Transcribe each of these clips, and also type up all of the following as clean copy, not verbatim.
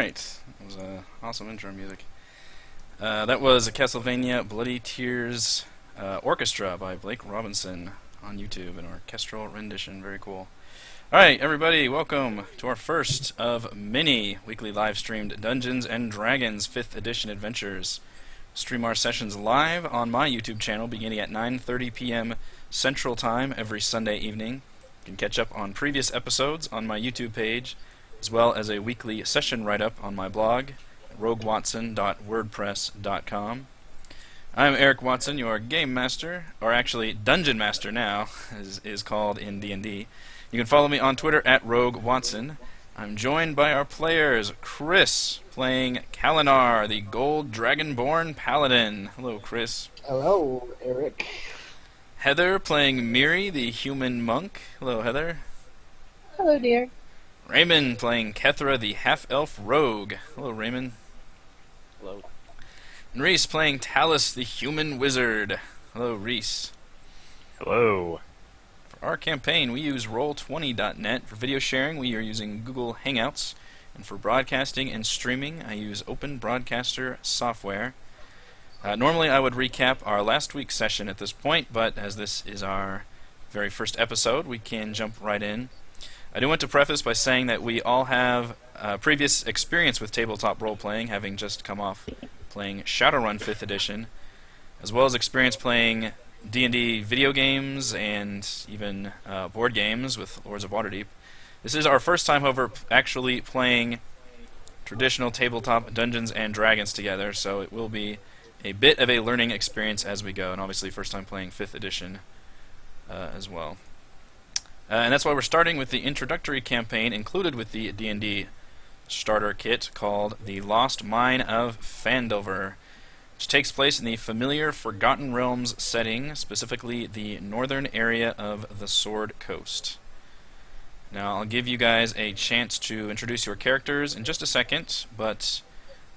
Alright, that was awesome intro music. That was a Castlevania Bloody Tears orchestra by Blake Robinson on YouTube, an orchestral rendition. Very cool. Alright, everybody, welcome to our first of many weekly live-streamed Dungeons & Dragons 5th edition adventures. Stream our sessions live on my YouTube channel beginning at 9:30 p.m. Central Time every Sunday evening. You can catch up on previous episodes on my YouTube page, as well as a weekly session write-up on my blog, roguewatson.wordpress.com. I'm Eric Watson, your Game Master, or actually Dungeon Master now, as is called in D&D. You can follow me on Twitter at roguewatson. I'm joined by our players, Chris, playing Kalinar, the Gold Dragonborn Paladin. Hello, Chris. Hello, Eric. Heather, playing Miri, the Human Monk. Hello, Heather. Hello, dear. Raymond, playing Kethra, the Half-Elf Rogue. Hello, Raymond. Hello. And Reese, playing Talus, the Human Wizard. Hello, Reese. Hello. For our campaign, we use Roll20.net. For video sharing, we are using Google Hangouts. And for broadcasting and streaming, I use Open Broadcaster software. Normally, I would recap our last week's session at this point, but as this is our very first episode, we can jump right in. I do want to preface by saying that we all have previous experience with tabletop role-playing, having just come off playing Shadowrun 5th edition, as well as experience playing D&D video games and even board games with Lords of Waterdeep. This is our first time, however, actually playing traditional tabletop Dungeons and Dragons together, so it will be a bit of a learning experience as we go, and obviously first time playing 5th edition as well. And that's why we're starting with the introductory campaign included with the D&D starter kit called The Lost Mine of Phandelver, which takes place in the familiar Forgotten Realms setting, specifically the northern area of the Sword Coast. Now, I'll give you guys a chance to introduce your characters in just a second, but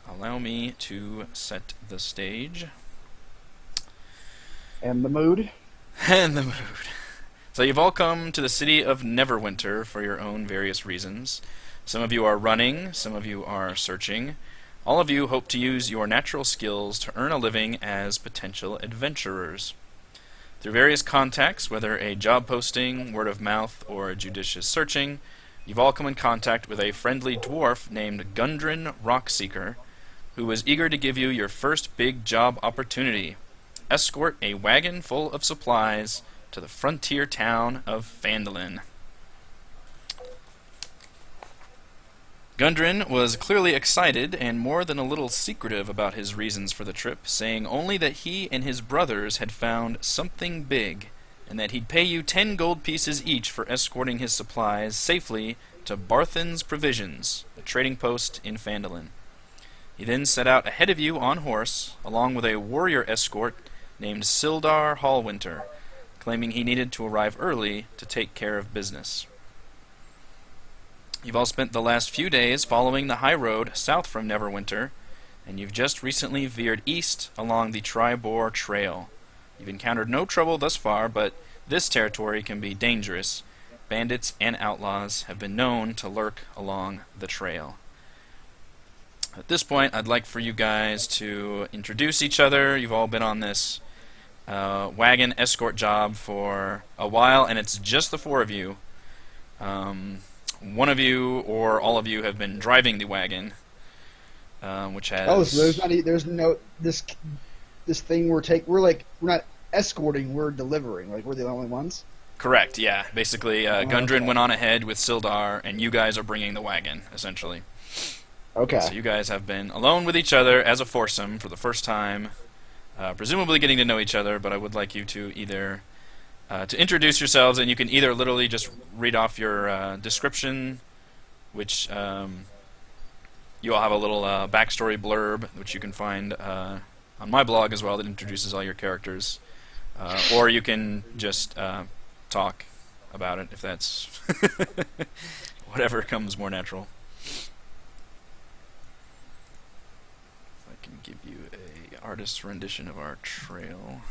allow me to set the stage. And the mood? And the mood. So you've all come to the city of Neverwinter for your own various reasons. Some of you are running, some of you are searching. All of you hope to use your natural skills to earn a living as potential adventurers. Through various contacts, whether a job posting, word of mouth, or judicious searching, you've all come in contact with a friendly dwarf named Gundren Rockseeker, who was eager to give you your first big job opportunity: escort a wagon full of supplies to the frontier town of Phandelver. Gundren was clearly excited and more than a little secretive about his reasons for the trip, saying only that he and his brothers had found something big, and that he'd pay you 10 gold pieces each for escorting his supplies safely to Barthen's Provisions, a trading post in Phandelver. He then set out ahead of you on horse, along with a warrior escort named Sildar Hallwinter, claiming he needed to arrive early to take care of business. You've all spent the last few days following the high road south from Neverwinter, and you've just recently veered east along the Tribor Trail. You've encountered no trouble thus far, but this territory can be dangerous. Bandits and outlaws have been known to lurk along the trail. At this point, I'd like for you guys to introduce each other. You've all been on this wagon escort job for a while, and it's just the four of you. One of you or all of you have been driving the wagon, which has... Oh, so there's no this thing we're not escorting, we're delivering. Like, we're the only ones? Correct, yeah. Basically, Gundren went on ahead with Sildar, and you guys are bringing the wagon, essentially. Okay. So you guys have been alone with each other as a foursome for the first time, presumably getting to know each other, but I would like you to either to introduce yourselves, and you can either literally just read off your description, which you all have a little backstory blurb, which you can find on my blog as well, that introduces all your characters, or you can just talk about it, if that's whatever comes more natural. I can give you a artist's rendition of our trail.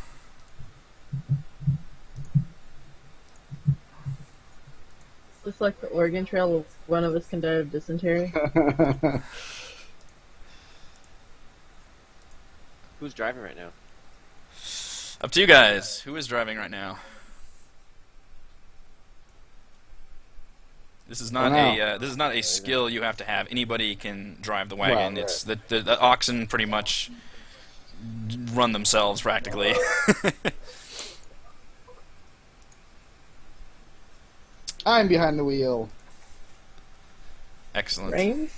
Just like the Oregon Trail, one of us can die of dysentery. Who's driving right now? Up to you guys. Who is driving right now? This is not a skill you have to have. Anybody can drive the wagon. Right. It's the oxen pretty much run themselves practically. I'm behind the wheel. Excellent. Rain?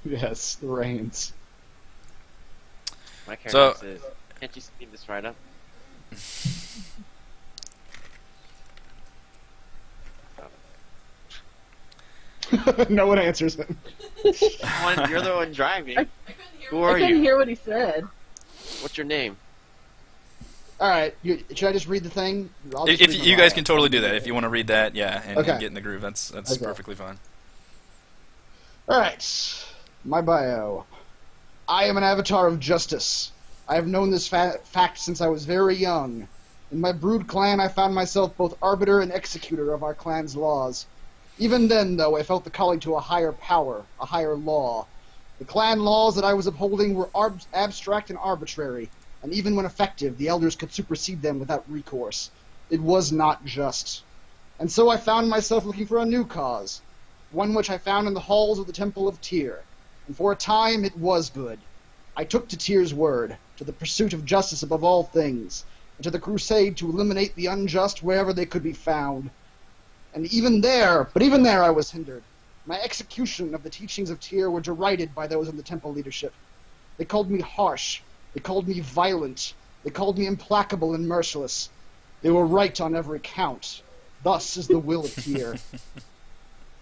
Yes, the reins. My character So- says, "Can't you speed this right up?" No one answers him. You're the one driving. Who I are couldn't you? hear what he said. What's your name? All right, should I just read the thing? I'll just read If the you guys bio. can totally do that. If you want to read that, yeah, and Okay. get in the groove, that's Okay. perfectly fine. All right, my bio. I am an avatar of justice. I have known this fact since I was very young. In my brood clan, I found myself both arbiter and executor of our clan's laws. Even then, though, I felt the calling to a higher power, a higher law. The clan laws that I was upholding were abstract and arbitrary, and even when effective, the elders could supersede them without recourse. It was not just. And so I found myself looking for a new cause, one which I found in the halls of the Temple of Tyr, and for a time it was good. I took to Tyr's word, to the pursuit of justice above all things, and to the crusade to eliminate the unjust wherever they could be found. And even there I was hindered. My execution of the teachings of Tyr were derided by those in the temple leadership. They called me harsh. They called me violent. They called me implacable and merciless. They were right on every count. Thus is the will of Tyr.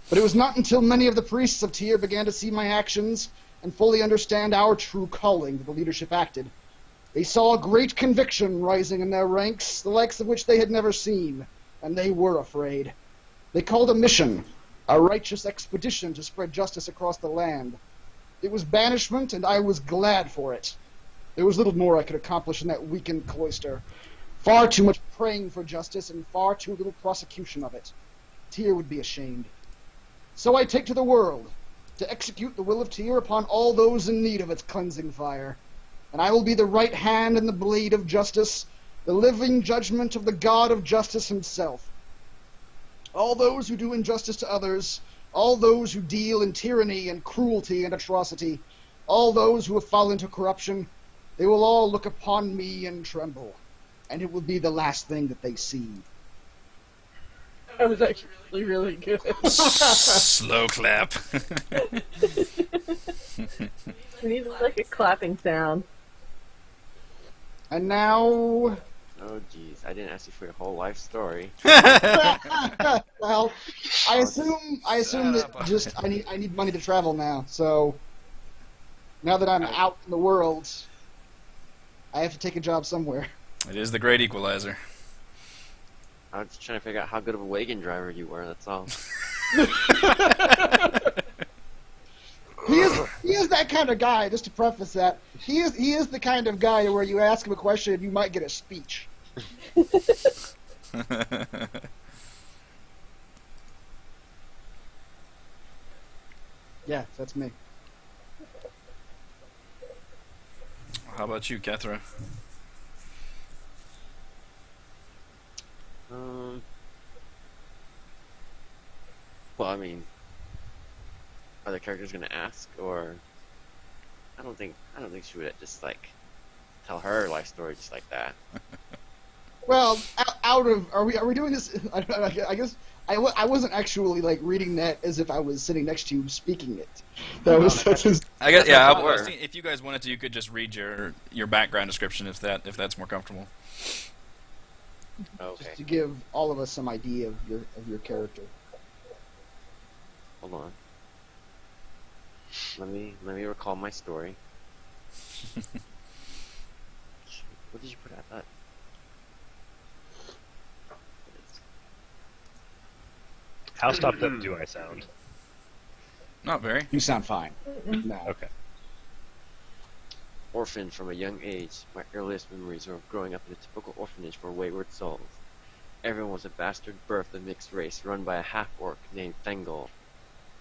But it was not until many of the priests of Tyr began to see my actions and fully understand our true calling that the leadership acted. They saw a great conviction rising in their ranks, the likes of which they had never seen, and they were afraid. They called a mission, a righteous expedition to spread justice across the land. It was banishment, and I was glad for it. There was little more I could accomplish in that weakened cloister. Far too much praying for justice and far too little prosecution of it. Tyr would be ashamed. So I take to the world, to execute the will of Tyr upon all those in need of its cleansing fire. And I will be the right hand and the blade of justice, the living judgment of the God of justice himself. All those who do injustice to others, all those who deal in tyranny and cruelty and atrocity, all those who have fallen to corruption, they will all look upon me and tremble, and it will be the last thing that they see. That was actually really good. Slow clap. We need like a clapping sound. And now... Oh, jeez. I didn't ask you for your whole life story. Well, I assume that just I need money to travel now. So now that I'm out in the world, I have to take a job somewhere. It is the great equalizer. I was trying to figure out how good of a wagon driver you were, that's all. He is that kind of guy. Just to preface that, he is the kind of guy where you ask him a question and you might get a speech. Yeah, that's me. How about you, Kethra? Well, I mean, are the characters gonna ask, or I don't think she would just like tell her life story just like that. Well, out of are we doing this? I guess I wasn't actually like reading that as if I was sitting next to you speaking it. That was that's just, I guess yeah. That's I what was we're- thinking, if you guys wanted to, you could just read your background description if that's more comfortable. Okay, just to give all of us some idea of your character. hold on. Let me recall my story. What did you put at that? How stopped up do I sound? Not very. You sound fine. No. Okay. Orphaned from a young age, my earliest memories are of growing up in a typical orphanage for wayward souls. Everyone was a bastard birth of mixed race run by a half-orc named Thengol.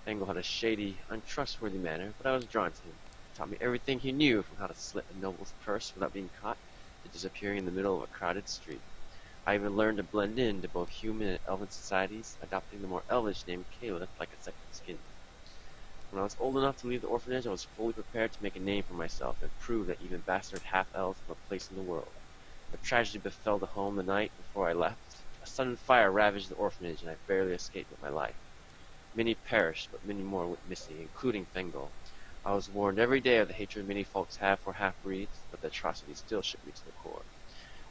Thengol had a shady, untrustworthy manner, but I was drawn to him. taught me everything he knew, from how to slit a noble's purse without being caught to disappearing in the middle of a crowded street. I even learned to blend in to both human and elven societies, adopting the more elvish name Caleb like a second skin. When I was old enough to leave the orphanage, I was fully prepared to make a name for myself and prove that even bastard half-elves have a place in the world. But tragedy befell the home the night before I left. A sudden fire ravaged the orphanage, and I barely escaped with my life. Many perished, but many more went missing, including Fengel. I was warned every day of the hatred many folks have for half-breeds, but the atrocity still shook me to the core.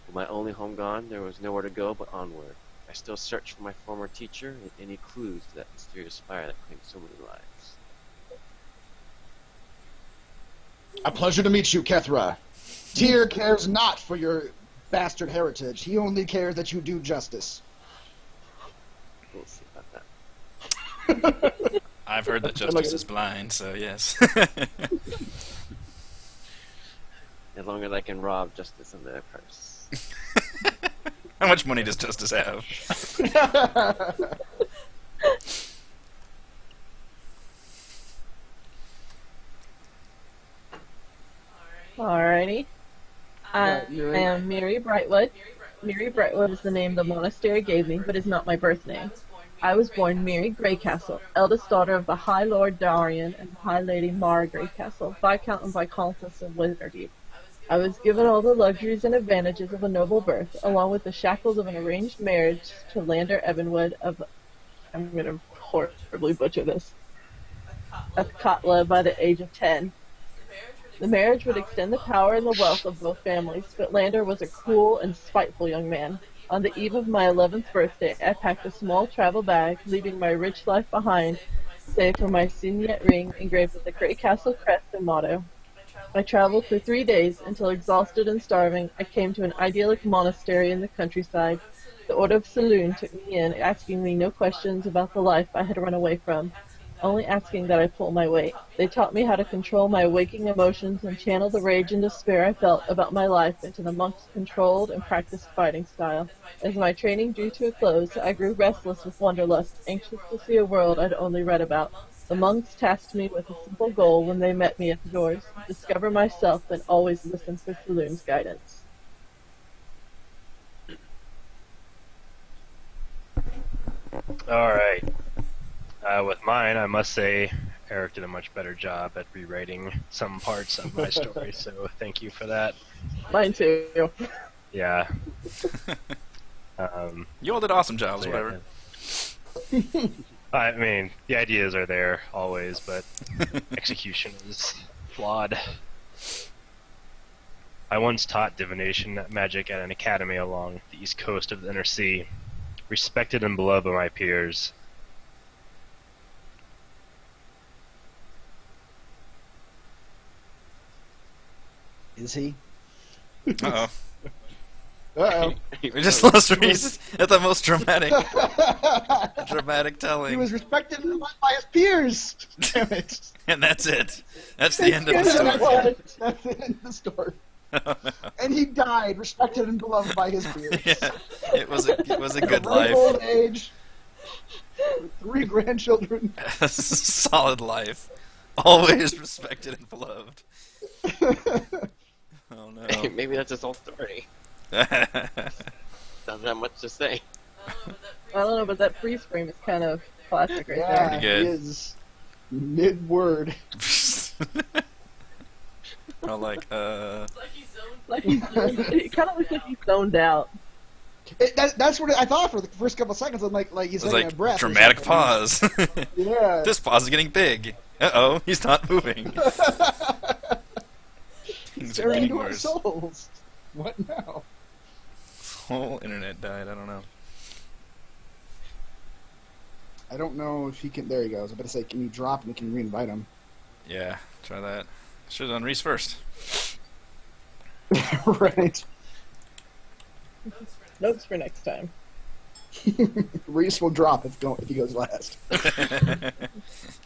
With my only home gone, there was nowhere to go but onward. I still search for my former teacher and any clues to that mysterious fire that claimed so many lives. A pleasure to meet you, Kethra. Tyr cares not for your bastard heritage. He only cares that you do justice. We'll see about that. I've heard that justice is blind, so yes. As long as I can rob justice in their purse. How much money does justice have? Alrighty. I Right, you're in. am Mary Brightwood. Mary Brightwood is the name the monastery gave me, but is not my birth name. I was born Mary Greycastle, eldest daughter of the High Lord Darian and the High Lady Mara Greycastle, Viscount and Viscountess of Wizarddeep. I was given all the luxuries and advantages of a noble birth, along with the shackles of an arranged marriage to Lander Evanwood of, I'm going to horribly butcher this, of Katla by the age of 10. The marriage would extend the power and the wealth of both families, but Lander was a cruel and spiteful young man. On the eve of my 11th birthday, I packed a small travel bag, leaving my rich life behind, save for my signet ring engraved with the Grey Castle crest and motto. I traveled for 3 days until, exhausted and starving, I came to an idyllic monastery in the countryside. The Order of Saloon took me in, asking me no questions about the life I had run away from, only asking that I pull my weight. They taught me how to control my waking emotions and channel the rage and despair I felt about my life into the monk's controlled and practiced fighting style. As my training drew to a close, I grew restless with wanderlust, anxious to see a world I'd only read about. The monks tasked me with a simple goal when they met me at the doors: discover myself and always listen for Saloon's guidance. Alright. With mine, I must say, Eric did a much better job at rewriting some parts of my story, so thank you for that. Mine too. Yeah. You all did awesome jobs, So, whatever. yeah. I mean, the ideas are there always, but execution is flawed. I once taught divination magic at an academy along the east coast of the Inner Sea, respected and beloved by my peers. Is he? Uh-oh. Uh-oh. We just lost Reese at the most dramatic telling. He was respected and loved by his peers. Damn it. And that's it. That's the end of the That's story. That's the end of the story. Oh, no. And he died, respected and beloved by his peers. Yeah, it was a good Ripe life. old age. With 3 grandchildren. A solid life. Always respected and beloved. Oh no. Maybe that's his whole story. Yeah. Doesn't have much to say. I don't know, but that freeze frame is kind of classic right Yeah, Pretty good. he is mid-word. Oh, like, there. Like it kind of looks like he's zoned out. That's what I thought for the first couple seconds. I'm like he's it was taking like a breath. or dramatic something. pause. Yeah. This pause is getting big. Uh-oh, he's not moving. Things are Staring getting into our worse. souls. What now? Whole internet died. I don't know. I don't know if he can. There he goes. I was about to say, can you drop and we can re-invite him? Yeah, try that. Should have done Reese first. Right. Notes for next time. Reese will drop if he goes last.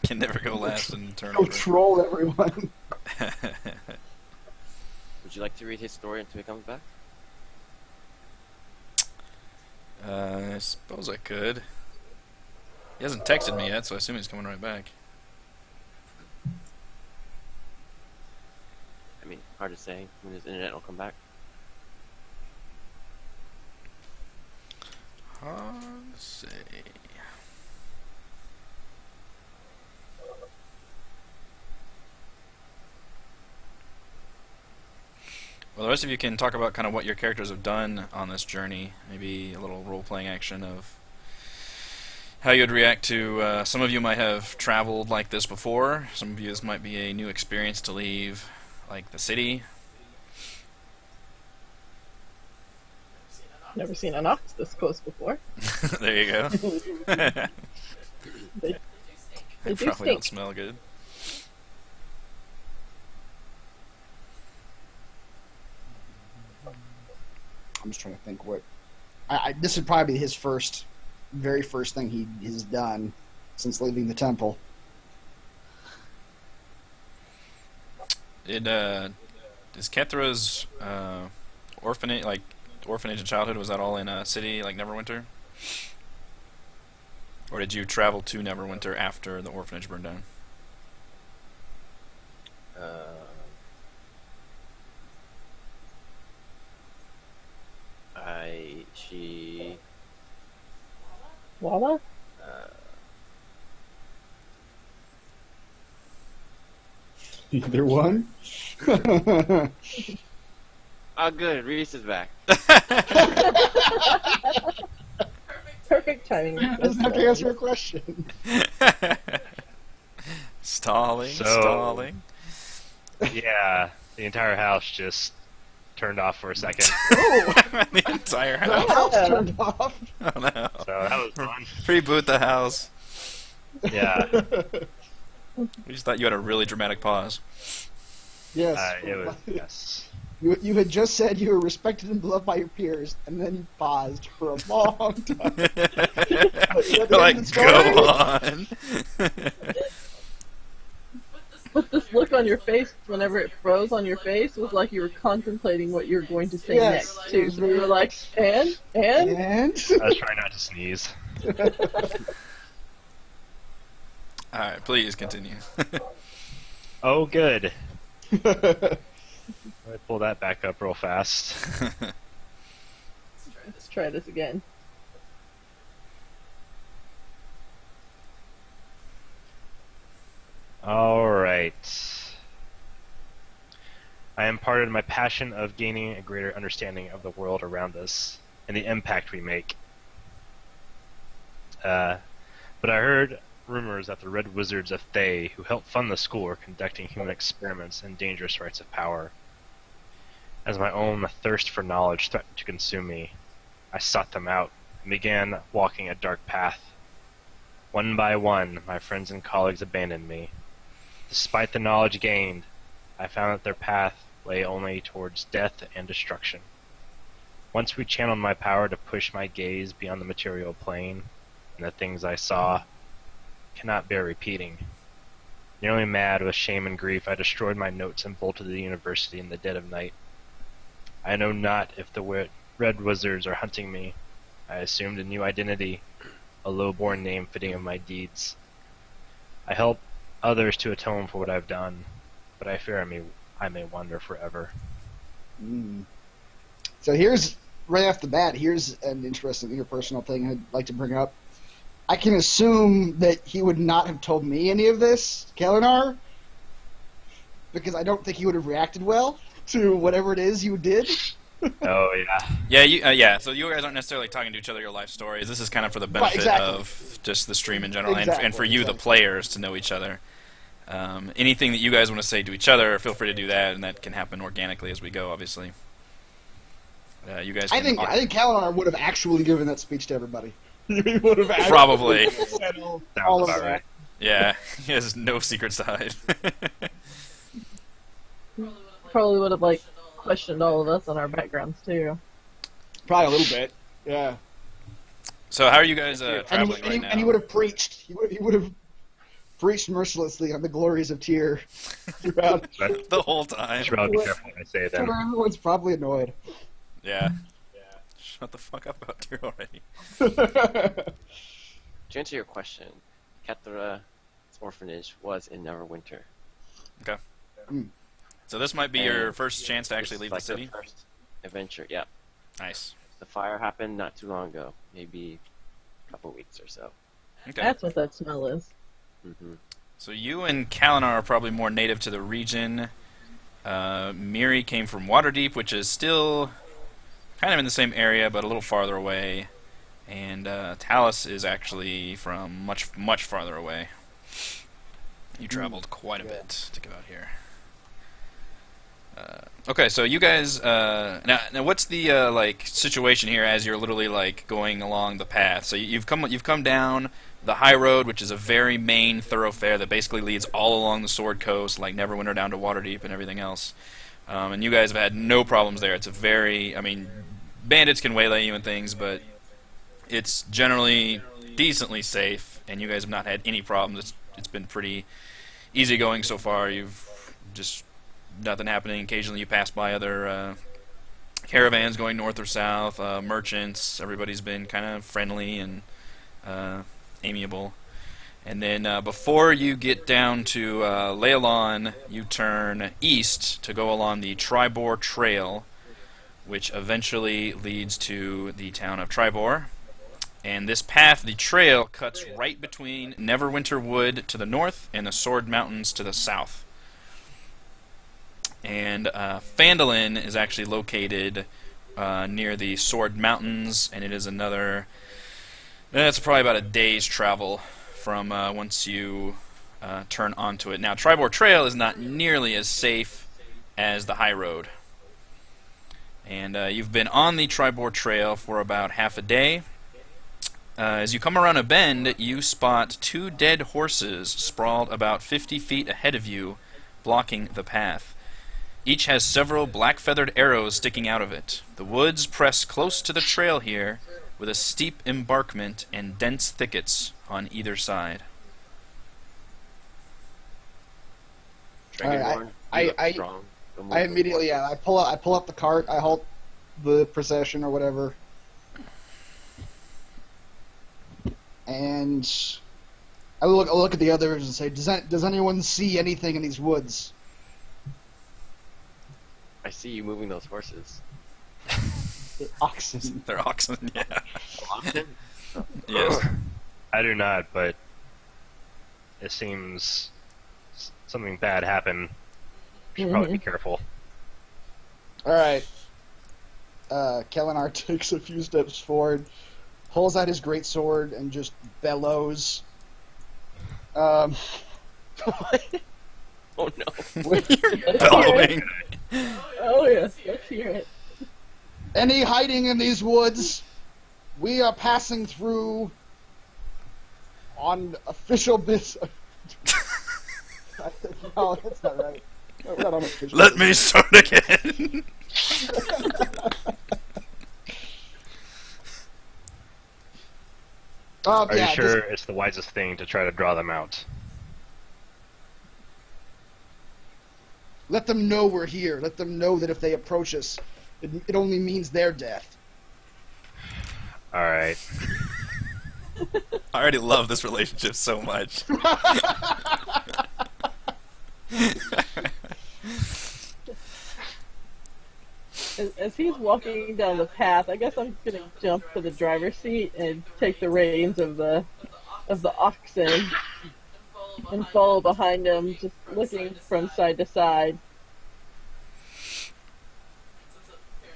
Can never go last in He'll turnover. troll everyone. Would you like to read his story until he comes back? I suppose I could. He hasn't texted me yet, so I assume he's coming right back. Hard to say when his internet will come back. Let's see. Well, the rest of you can talk about kind of what your characters have done on this journey. Maybe a little role-playing action of how you'd react to. Some of you might have traveled like this before. Some of you, this might be a new experience to leave, like the city. Never seen an ox this close before. There you go. They They do probably stink. don't smell good. I'm just trying to think what. This would probably be his very first thing he has done since leaving the temple. Is Kethra's orphanage, like orphanage of childhood, was that all in a city like Neverwinter? Or did you travel to Neverwinter after the orphanage burned down? She. Walla? Either one. Oh, good. Reese is back. Perfect timing. Doesn't have to answer a question. Stalling. Yeah, the entire house just turned off for a second. The entire The house. house turned off. Oh no. So that was fun. Reboot the house. Yeah, We just thought you had a really dramatic pause. Yes. it was, yes. You had just said you were respected and beloved by your peers, and then you paused for a long time. You're like, go on. But this look on your face, whenever it froze on your face, was like you were contemplating what you were going to say Yes, next, it too. was So you were like, and? And I was trying not to sneeze. Alright, please continue. Oh, good. Let me pull that back up real fast. Let's try this again. Alright. I imparted my passion of gaining a greater understanding of the world around us and the impact we make. But I heard rumors that the Red Wizards of Thay, who helped fund the school, are conducting human experiments and dangerous rites of power. As my own thirst for knowledge threatened to consume me, I sought them out and began walking a dark path. One by one, my friends and colleagues abandoned me. Despite the knowledge gained, I found that their path lay only towards death and destruction. Once we channeled my power to push my gaze beyond the material plane, and the things I saw cannot bear repeating. Nearly mad with shame and grief, I destroyed my notes and bolted the university in the dead of night. I know not if the Red Wizards are hunting me. I assumed a new identity, a low-born name fitting of my deeds. I help others to atone for what I've done, but I fear I may wander forever. So here's, right off the bat, here's an interesting interpersonal thing I'd like to bring up. I can assume that he would not have told me any of this, Kelenar, because I don't think he would have reacted well to whatever it is you did. Oh, yeah. Yeah, so you guys aren't necessarily talking to each other your life stories. This is kind of for the benefit exactly. of just the stream in general, Exactly, and for you, the exactly. players, to know each other. Anything that you guys want to say to each other, feel free to do that, and that can happen organically as we go, obviously. You guys I can think Kelenar would have actually given that speech to everybody. He would have actually Probably. said all Sounds of about that. right. Yeah, he has no secrets to hide. Probably would have, like, questioned all of us on our backgrounds, too. Probably a little bit. Yeah. So how are you guys And traveling right now? he would have preached. He would have preached mercilessly on the glories of Tyr throughout. The whole time. Should probably be careful when I say them. Everyone's probably annoyed. Yeah. Shut the fuck up about Tyr already. To answer your question, Kethra's orphanage was in Neverwinter. Okay. So this might be your first chance to actually This is leave like the city? first adventure, yeah. Nice. The fire happened not too long ago, maybe a couple weeks or so. Okay. That's what that smell is. Hmm. So you and Kalinar are probably more native to the region. Miri came from Waterdeep, which is still kind of in the same area, but a little farther away. And Talus is actually from much, much farther away. You traveled quite a bit to get out here. Okay, so you guys now what's the like situation here as you're literally like going along the path? So you've come down the high road, which is a very main thoroughfare that basically leads all along the Sword Coast, like Neverwinter down to Waterdeep and everything else. And you guys have had no problems there. It's a very, I mean, bandits can waylay you and things, but it's generally decently safe, and you guys have not had any problems. It's been pretty easygoing so far. You've just nothing happening. Occasionally you pass by other caravans going north or south, merchants. Everybody's been kind of friendly and amiable. And then before you get down to Leilon, you turn east to go along the Tribor Trail, which eventually leads to the town of Tribor. And this path, the trail, cuts right between Neverwinter Wood to the north and the Sword Mountains to the south. And Phandelver is actually located near the Sword Mountains, and it is another... It's probably about a day's travel from once you turn onto it. Now, Tribor Trail is not nearly as safe as the high road. And you've been on the Tribor Trail for about half a day. As you come around a bend, you spot 2 dead horses sprawled about 50 feet ahead of you, blocking the path. Each has several black-feathered arrows sticking out of it. The woods press close to the trail here, with a steep embankment and dense thickets on either side. Dragonborn, you look strong. I immediately, I pull up the cart, I halt the procession or whatever, and I look at the others and say, does anyone see anything in these woods? I see you moving those horses. They're oxen. They're oxen, yeah. Oxen? Yes. I do not, but it seems something bad happened. You should probably be careful. Alright. Kalinar takes a few steps forward, pulls out his great sword, and just bellows. Oh no. Bellowing. Oh yes, let's hear it. Any hiding in these woods? We are passing through on official business. No, that's not right. We're not on official Let me business. start again. Are Yeah, you sure it's the wisest thing to try to draw them out? let them know we're here. Let them know that if they approach us, it only means their death. Alright. I already love this relationship so much. As he's walking down the path, I guess I'm gonna jump to the driver's seat and take the reins of the oxen and follow behind him, just looking from side to side.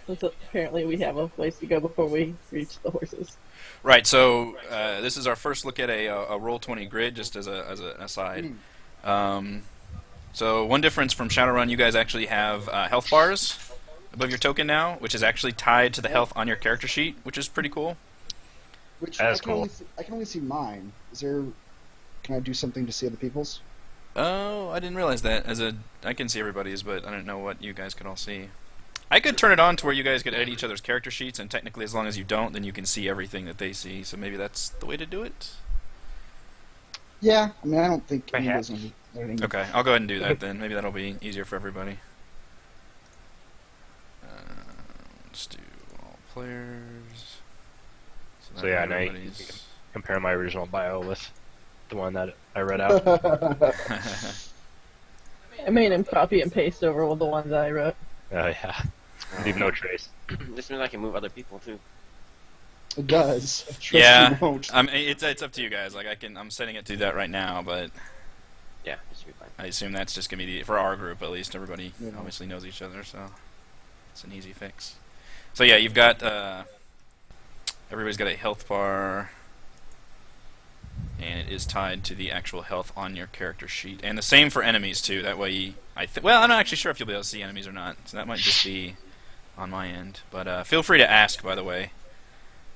Since apparently we have a place to go before we reach the horses. Right, so this is our first look at a Roll20 grid, just as an aside. So one difference from Shadowrun, you guys actually have health bars above your token now, which is actually tied to the health on your character sheet, which is pretty cool. Which That's cool. I can only see mine. Can I do something to see other people's? Oh, I didn't realize that. I can see everybody's, but I don't know what you guys could all see. I could turn it on to where you guys could edit each other's character sheets, and technically, as long as you don't, then you can see everything that they see. So maybe that's the way to do it. Yeah, I mean, I don't think Perhaps. anybody's going to be editing. Okay, I'll go ahead and do that then. Maybe that'll be easier for everybody. Let's do all players. So yeah, now you can everybody's- compare my original bio with the one that I read out. I made him copy and paste over all the ones I wrote. Oh yeah. Leave no trace. This means I can move other people too. It does. Trust Yeah, you won't. it's up to you guys. Like I'm setting it to that right now, but Yeah, it should be fine. I assume that's just gonna be for our group at least. Everybody Yeah. obviously knows each other, so it's an easy fix. So yeah, you've got everybody's got a health bar, and it is tied to the actual health on your character sheet, and the same for enemies too. That way, well, I'm not actually sure if you'll be able to see enemies or not, so that might just be on my end. But feel free to ask, by the way.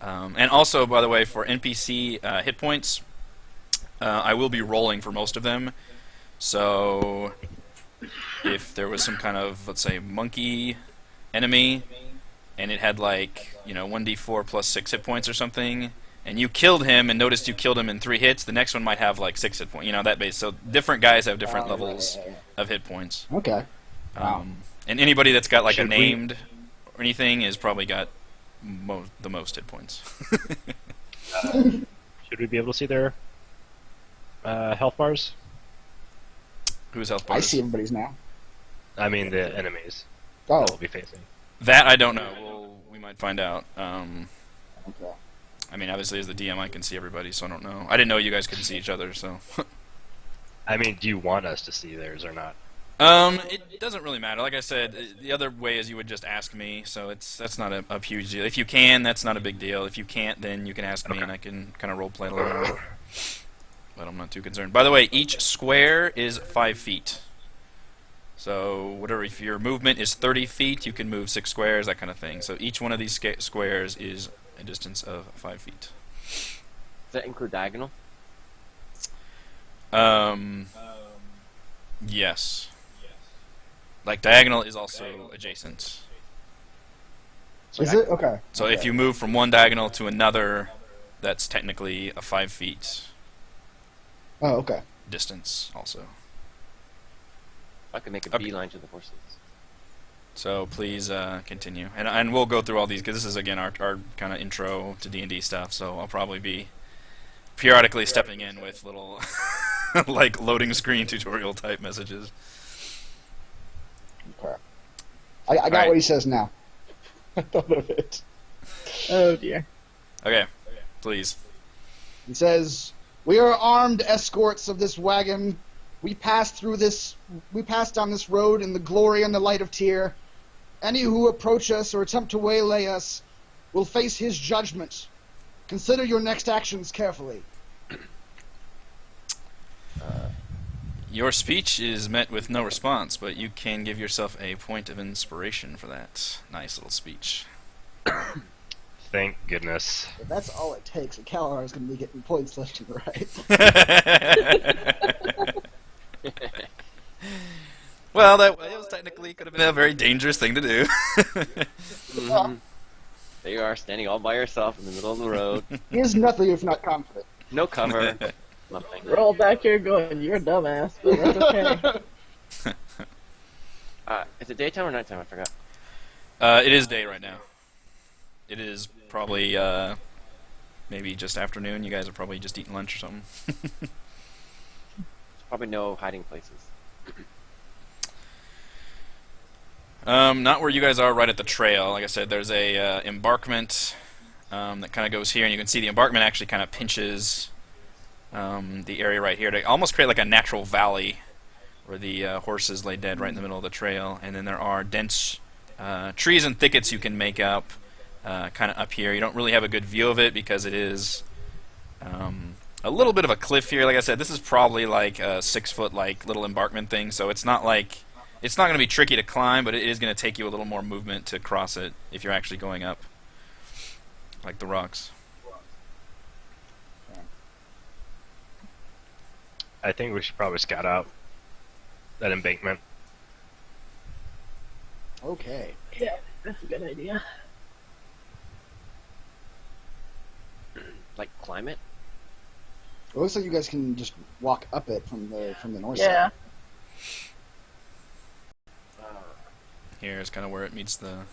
And also, by the way, for NPC hit points, I will be rolling for most of them. So if there was some kind of, let's say, monkey enemy, and it had like, 1d4 plus 6 hit points or something, and you killed him and noticed you killed him in 3 hits, the next one might have like 6 hit points, that base. So different guys have different levels of hit points. Okay. And anybody that's got like a Should we- named or anything has probably got the most hit points. Should we be able to see their health bars? Whose health I bars? see everybody's now. I mean the enemies Oh, that we'll be facing. That I don't know. We might find out. okay. I mean, obviously, as the DM, I can see everybody, so I don't know. I didn't know you guys couldn't see each other, so. I mean, do you want us to see theirs or not? It doesn't really matter. Like I said, the other way is you would just ask me, so that's not a huge deal. If you can, that's not a big deal. If you can't, then you can ask me, and I can kind of roleplay it a little more. But I'm not too concerned. By the way, each square is 5 feet. So whatever, if your movement is 30 feet, you can move 6 squares, that kind of thing. So each one of these squares is a distance of 5 feet. Does that include diagonal? Yes. Like diagonal is also adjacent. Is it? Okay. So Okay. if you move from one diagonal to another, that's technically a 5 feet Oh, okay. distance also. I could make a Okay. beeline to the horses. So please continue, and we'll go through all these because this is again our kind of intro to D&D stuff. So I'll probably be periodically stepping in with little like loading screen tutorial type messages. Okay. I got Alright. what he says now. I thought of it. Oh dear. Okay, please. He says, "We are armed escorts of this wagon. We pass down this road in the glory and the light of Tyr. Any who approach us or attempt to waylay us will face his judgment. Consider your next actions carefully." Your speech is met with no response, but you can give yourself a point of inspiration for that nice little speech. Thank goodness. If that's all it takes, Kalar is going to be getting points left and right. Well, that was technically could have been a very dangerous thing to do. Mhm. There you are, standing all by yourself in the middle of the road. He is nothing if not confident. No cover. Nothing. We're all back here going, "You're a dumbass," but that's okay. Is it daytime or nighttime? I forgot. It is day right now. It is probably maybe just afternoon. You guys are probably just eating lunch or something. There's probably no hiding places. Not where you guys are, right at the trail. Like I said, there's a embarkment that kind of goes here, and you can see the embarkment actually kind of pinches the area right here to almost create like a natural valley where the horses lay dead right in the middle of the trail. And then there are dense trees and thickets you can make up kind of up here. You don't really have a good view of it because it is a little bit of a cliff here. Like I said, this is probably like a 6-foot like little embarkment thing, so it's not going to be tricky to climb, but it is going to take you a little more movement to cross it if you're actually going up, like the rocks. I think we should probably scout out that embankment. Okay. Yeah, that's a good idea. Like climb it? It looks like you guys can just walk up it from the north Yeah. side. Here is kind of where it meets the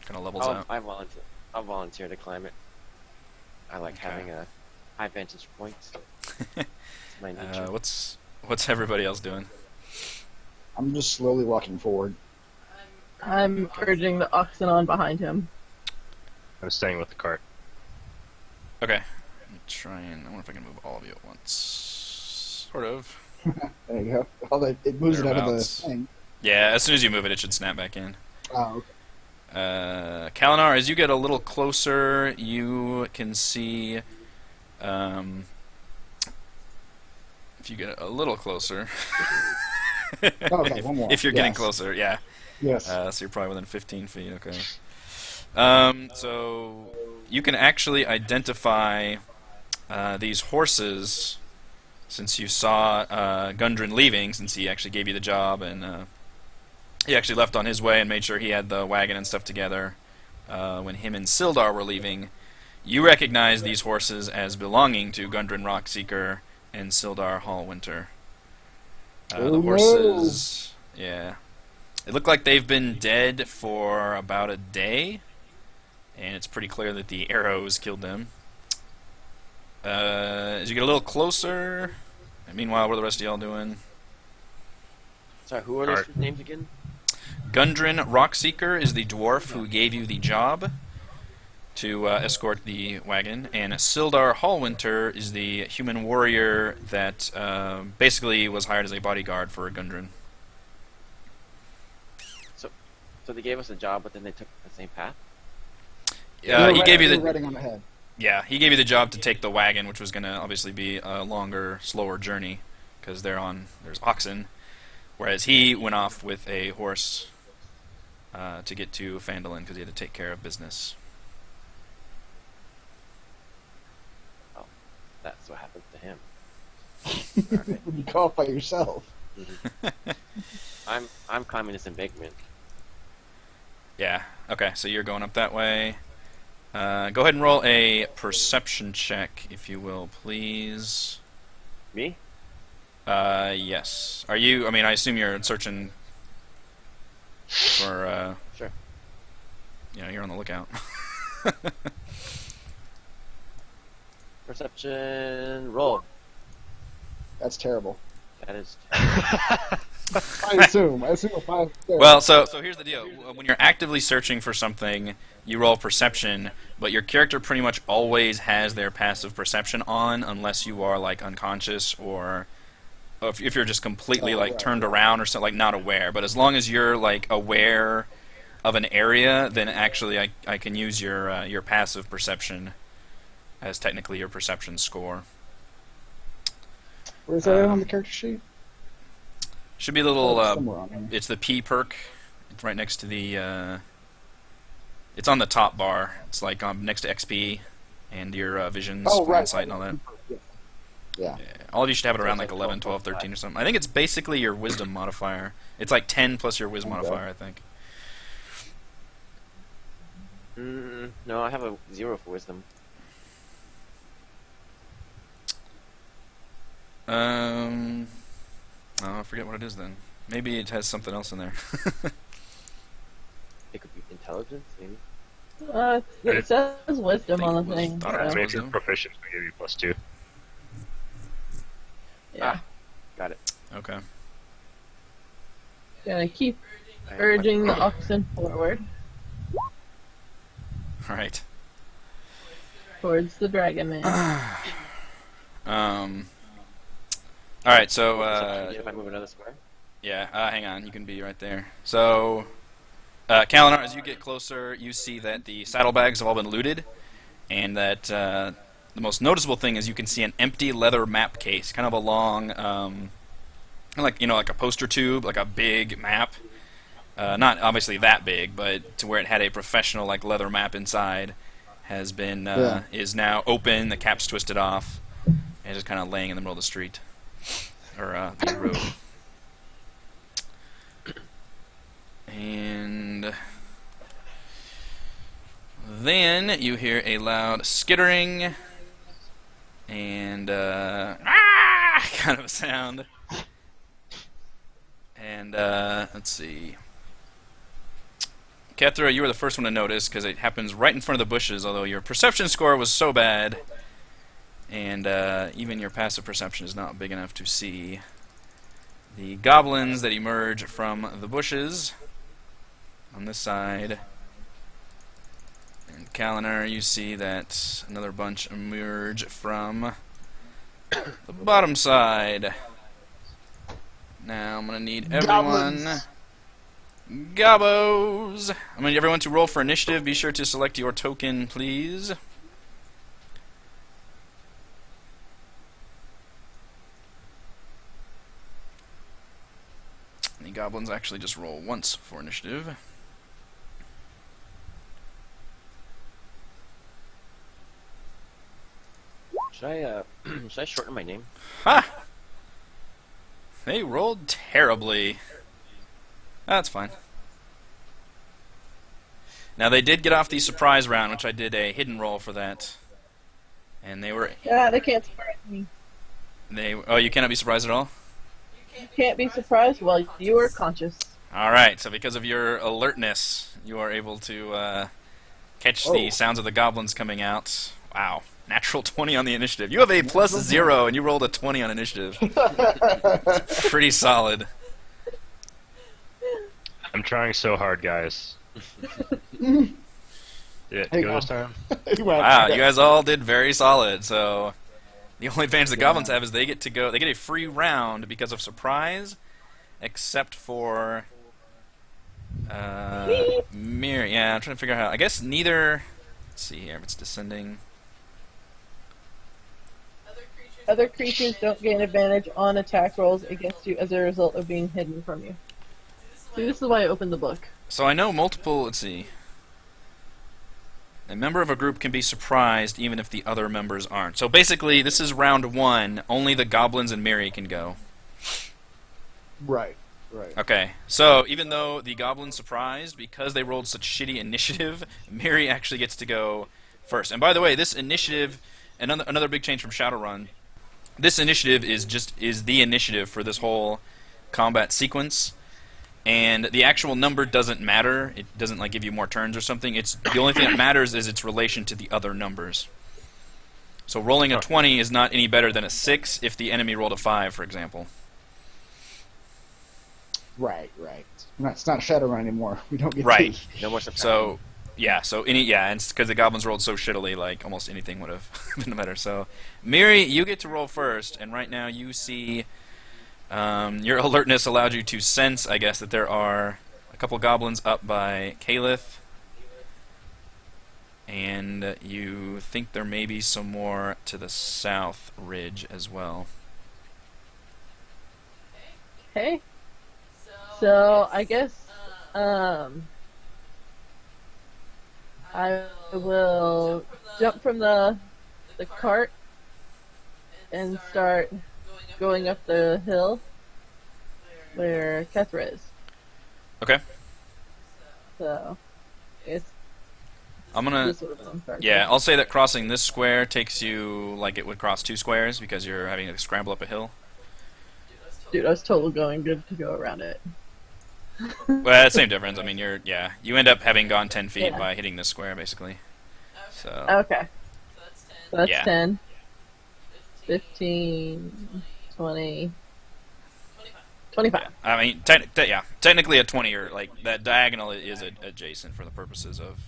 kind of levels I'll, out. I'll volunteer to climb it. I like Okay. having a high vantage point. It's my nature. What's everybody else doing? I'm just slowly walking forward. I'm urging the oxen on behind him. I'm staying with the cart. Okay. I wonder if I can move all of you at once. Sort of. There you go. It moves it out of the Thereabouts. thing. Yeah, as soon as you move it, it should snap back in. Oh, okay. Kalinar, as you get a little closer, you can see, if you get a little closer, Okay, one more. if you're getting Yes. closer, yeah. Yes. So you're probably within 15 feet, okay. So you can actually identify these horses, since you saw Gundren leaving, since he actually gave you the job, and he actually left on his way and made sure he had the wagon and stuff together when him and Sildar were leaving. You recognize these horses as belonging to Gundren Rockseeker and Sildar Hallwinter. Oh, The horses, yeah. It looked like they've been dead for about a day, and it's pretty clear that the arrows killed them. As you get a little closer, and meanwhile, what are the rest of y'all doing? Sorry, who are those two names again? Gundren Rockseeker is the dwarf who gave you the job to escort the wagon, and Sildar Hallwinter is the human warrior that basically was hired as a bodyguard for Gundren. So they gave us a job, but then they took the same path? He gave you You're the riding on ahead. Yeah, he gave you the job to take the wagon, which was going to obviously be a longer, slower journey, because there's oxen, whereas he went off with a horse to get to Phandelver because he had to take care of business. Oh, that's what happened to him. Alright. You go off by yourself. I'm climbing this embankment. Yeah, okay, so you're going up that way. Go ahead and roll a perception check, if you will, please. Me? Yes. I assume you're searching for, Sure. you're on the lookout. Perception roll. That's terrible. That is. I assume a 5. Well, so here's the deal. When you're actively searching for something, you roll perception, but your character pretty much always has their passive perception on, unless you are like unconscious or if you're just completely turned around or something, like not aware. But as long as you're like aware of an area, then actually I can use your passive perception as technically your perception score. Where's that on the character sheet? Should be a little. Somewhere on here. It's the P perk. It's right next to the. It's on the top bar. It's like next to XP and your visions, insight, and all that. Yeah. All of you should have it around like 11, 12, 13 or something. I think it's basically your wisdom modifier. It's like 10 plus your wisdom modifier, I think. No, I have a 0 for wisdom. I forget what it is then. Maybe it has something else in there. It could be intelligence, maybe. It says wisdom think on it the was thing. thought it so- was I mean, if you're wisdom. proficient, we give you +2. Yeah. Got it. Okay. Gonna keep Alright, urging the oxen forward All right. towards the dragon man. All right. So if I move another square? yeah. Hang on. You can be right there. So, Kalinar, as you get closer, you see that the saddlebags have all been looted, and that the most noticeable thing is you can see an empty leather map case, kind of a long, like a poster tube, like a big map. Not obviously that big, but to where it had a professional like leather map inside, has been is now open. The cap's twisted off, and just kind of laying in the middle of the street or the road. And then you hear a loud skittering and kind of a sound. And let's see. Kethra, you were the first one to notice because it happens right in front of the bushes, although your perception score was so bad, and even your passive perception is not big enough to see. the goblins that emerge from the bushes on this side. And Kalinar, you see that another bunch emerge from the bottom side. Now I'm going to need everyone... Goblins. Gobbos! I'm going to need everyone to roll for initiative. Be sure to select your token, please. The goblins actually just roll once for initiative. Should I shorten my name? Ha! They rolled terribly. That's fine. Now they did get off the surprise round, which I did a hidden roll for that. And they were... Yeah, they can't surprise me. Oh, you cannot be surprised at all? You can't be surprised while you are conscious. Alright, so because of your alertness, you are able to catch the sounds of the goblins coming out. Wow. Natural 20 on the initiative. You have a +0 and you rolled a 20 on initiative. Pretty solid. I'm trying so hard, guys. Did it Hang go on. this time? Wow, you guys all did very solid. So the only advantage the goblins have is they get a free round because of surprise, except for mirror. Yeah, I'm trying to figure out how. I guess neither. Let's see here if it's descending. Other creatures don't gain advantage on attack rolls against you as a result of being hidden from you. See, this is why I opened the book. So I know multiple. Let's see. A member of a group can be surprised even if the other members aren't. So basically, this is round 1. Only the goblins and Miri can go. Right. Okay, so even though the goblins surprised, because they rolled such shitty initiative, Miri actually gets to go first. And by the way, this initiative, another big change from Shadowrun, this initiative is the initiative for this whole combat sequence. And the actual number doesn't matter. It doesn't give you more turns or something. It's the only thing that matters is its relation to the other numbers. So rolling a 20 is not any better than a 6 if the enemy rolled a 5, for example. Right. It's not Shadowrun anymore. We don't get Right. to. No more surprise. So and it's because the goblins rolled so shittily, almost anything would have been better. So, Miri, you get to roll first, and right now you see. Your alertness allowed you to sense, I guess, that there are a couple goblins up by Caliph, and you think there may be some more to the south ridge as well. Okay. So I guess I will jump from the cart and start going up the hill where Kethra is. Okay. So it's I'm gonna. this sort of one start. Yeah, I'll say that crossing this square takes you like it would cross 2 squares because you're having to scramble up a hill. Dude, I was totally going good to go around it. Well, same difference. I mean, you end up having gone 10 feet Yeah. by hitting this square, basically. So. Okay. So that's Yeah. 10, 15, 20, 25. I mean, technically a 20 or that diagonal is adjacent for the purposes of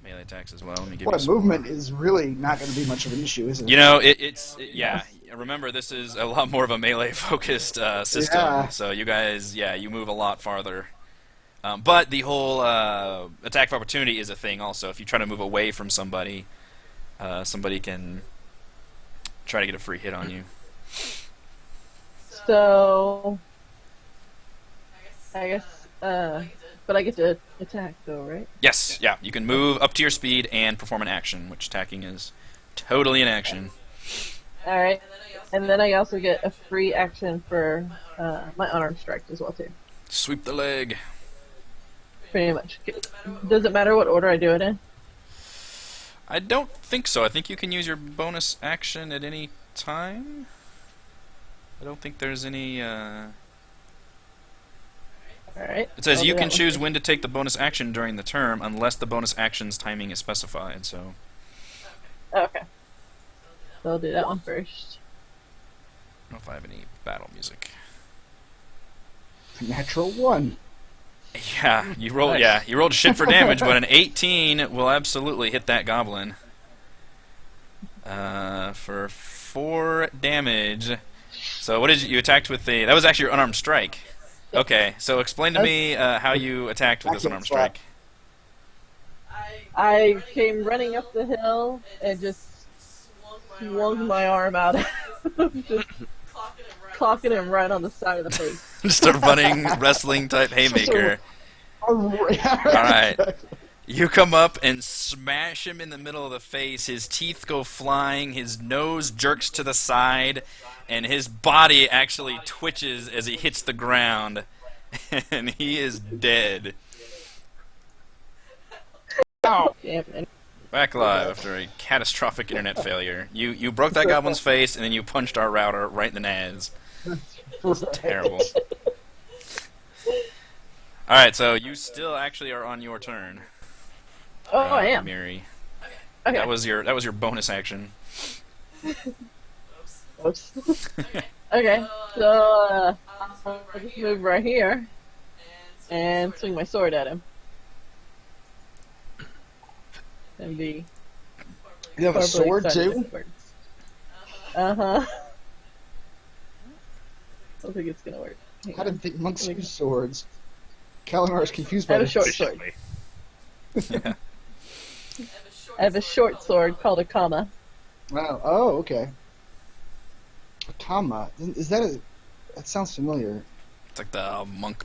melee attacks as well. Let me give you some Movement more. is really not going to be much of an issue, is it? You know, yeah. Remember, this is a lot more of a melee-focused system, Yeah. so you guys, you move a lot farther. But the whole attack of opportunity is a thing also. If you try to move away from somebody, somebody can try to get a free hit on you. So I guess, but I get to attack though, right? Yes, yeah. You can move up to your speed and perform an action, which attacking is totally an action. Alright. And then I also get a free action for my unarmed strike as well, too. Sweep the leg. Pretty much. Does it matter what order I do it in? I don't think so. I think you can use your bonus action at any time. I don't think there's any... Alright. It says I'll you do can that one choose first. when to take the bonus action during the term, unless the bonus action's timing is specified, so... Okay. So I'll do that one first. I don't know if I have any battle music. Natural 1. Yeah, you rolled. Nice. Yeah, you rolled shit for damage, but an 18 will absolutely hit that goblin. For 4 damage. So what did you attacked with the? That was actually your unarmed strike. Okay, so explain to me how you attacked with this unarmed strike. I came running up the hill and just swung my arm out, just clocking him right on the side of the face. Just a running wrestling type haymaker. Alright. You come up and smash him in the middle of the face. His teeth go flying, his nose jerks to the side, and his body actually twitches as he hits the ground. And he is dead. Ow! Back live after a catastrophic internet failure. You broke that goblin's face, and then you punched our router right in the nads. Terrible. Alright, so you still actually are on your turn. Oh, I am. Miri. Okay. That was your bonus action. Oops. Okay, so I'll just move right here and swing my sword at him. And be You have a sword too? Uh-huh. I don't think it's gonna work. Hang How on. did the monks use swords? Kalimar is confused I by have a this. short sword. Yeah. I have a short sword called a kama. Oh, okay. A kama. Is that a... That sounds familiar. It's like the monk.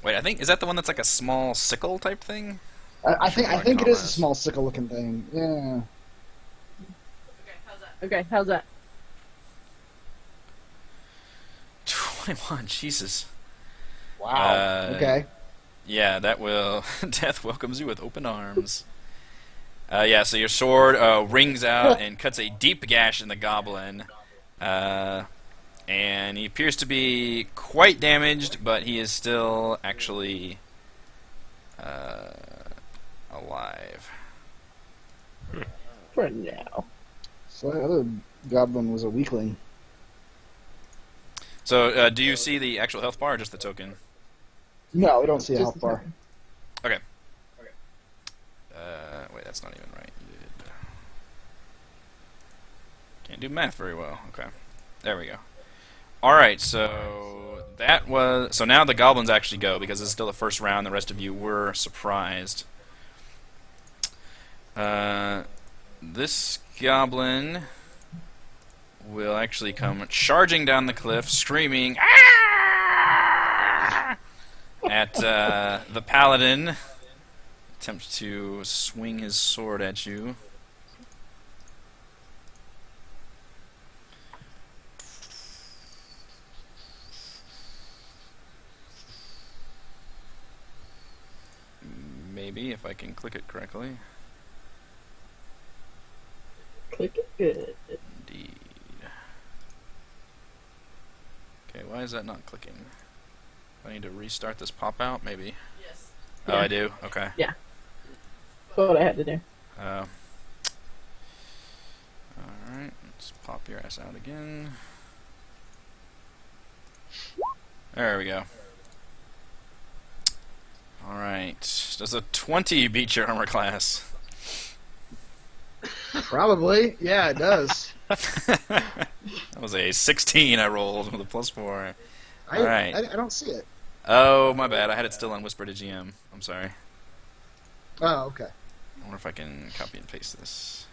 Wait, I think is that the one that's like a small sickle type thing? I think it is a kamas. small sickle-looking thing. Yeah. Okay, how's that? 21. Jesus. Wow. Okay. Yeah, that will. Death welcomes you with open arms. Yeah, so your sword rings out and cuts a deep gash in the goblin. And he appears to be quite damaged, but he is still actually alive. For now. So that other goblin was a weakling. So, do you see the actual health bar or just the token? No, we don't see a Just health bar. Okay. Wait, that's not even right. You did. Can't do math very well. Okay. There we go. Alright, so that was... So now the goblins actually go, because this is still the first round. The rest of you were surprised. This goblin will actually come charging down the cliff, screaming "Ah!" at the paladin. Attempts to swing his sword at you. Maybe, if I can click it correctly. Click it good. Indeed. Okay, why is that not clicking? I need to restart this pop-out, maybe? Yes. Oh, Yeah. I do? Okay. That's what I had to do. Alright, let's pop your ass out again. There we go. Alright. Does a 20 beat your armor class? Probably. Yeah, it does. That was a 16 I rolled with a +4. Alright. I don't see it. Oh, my bad. I had it still on Whisper to GM. I'm sorry. Oh, okay. I wonder if I can copy and paste this.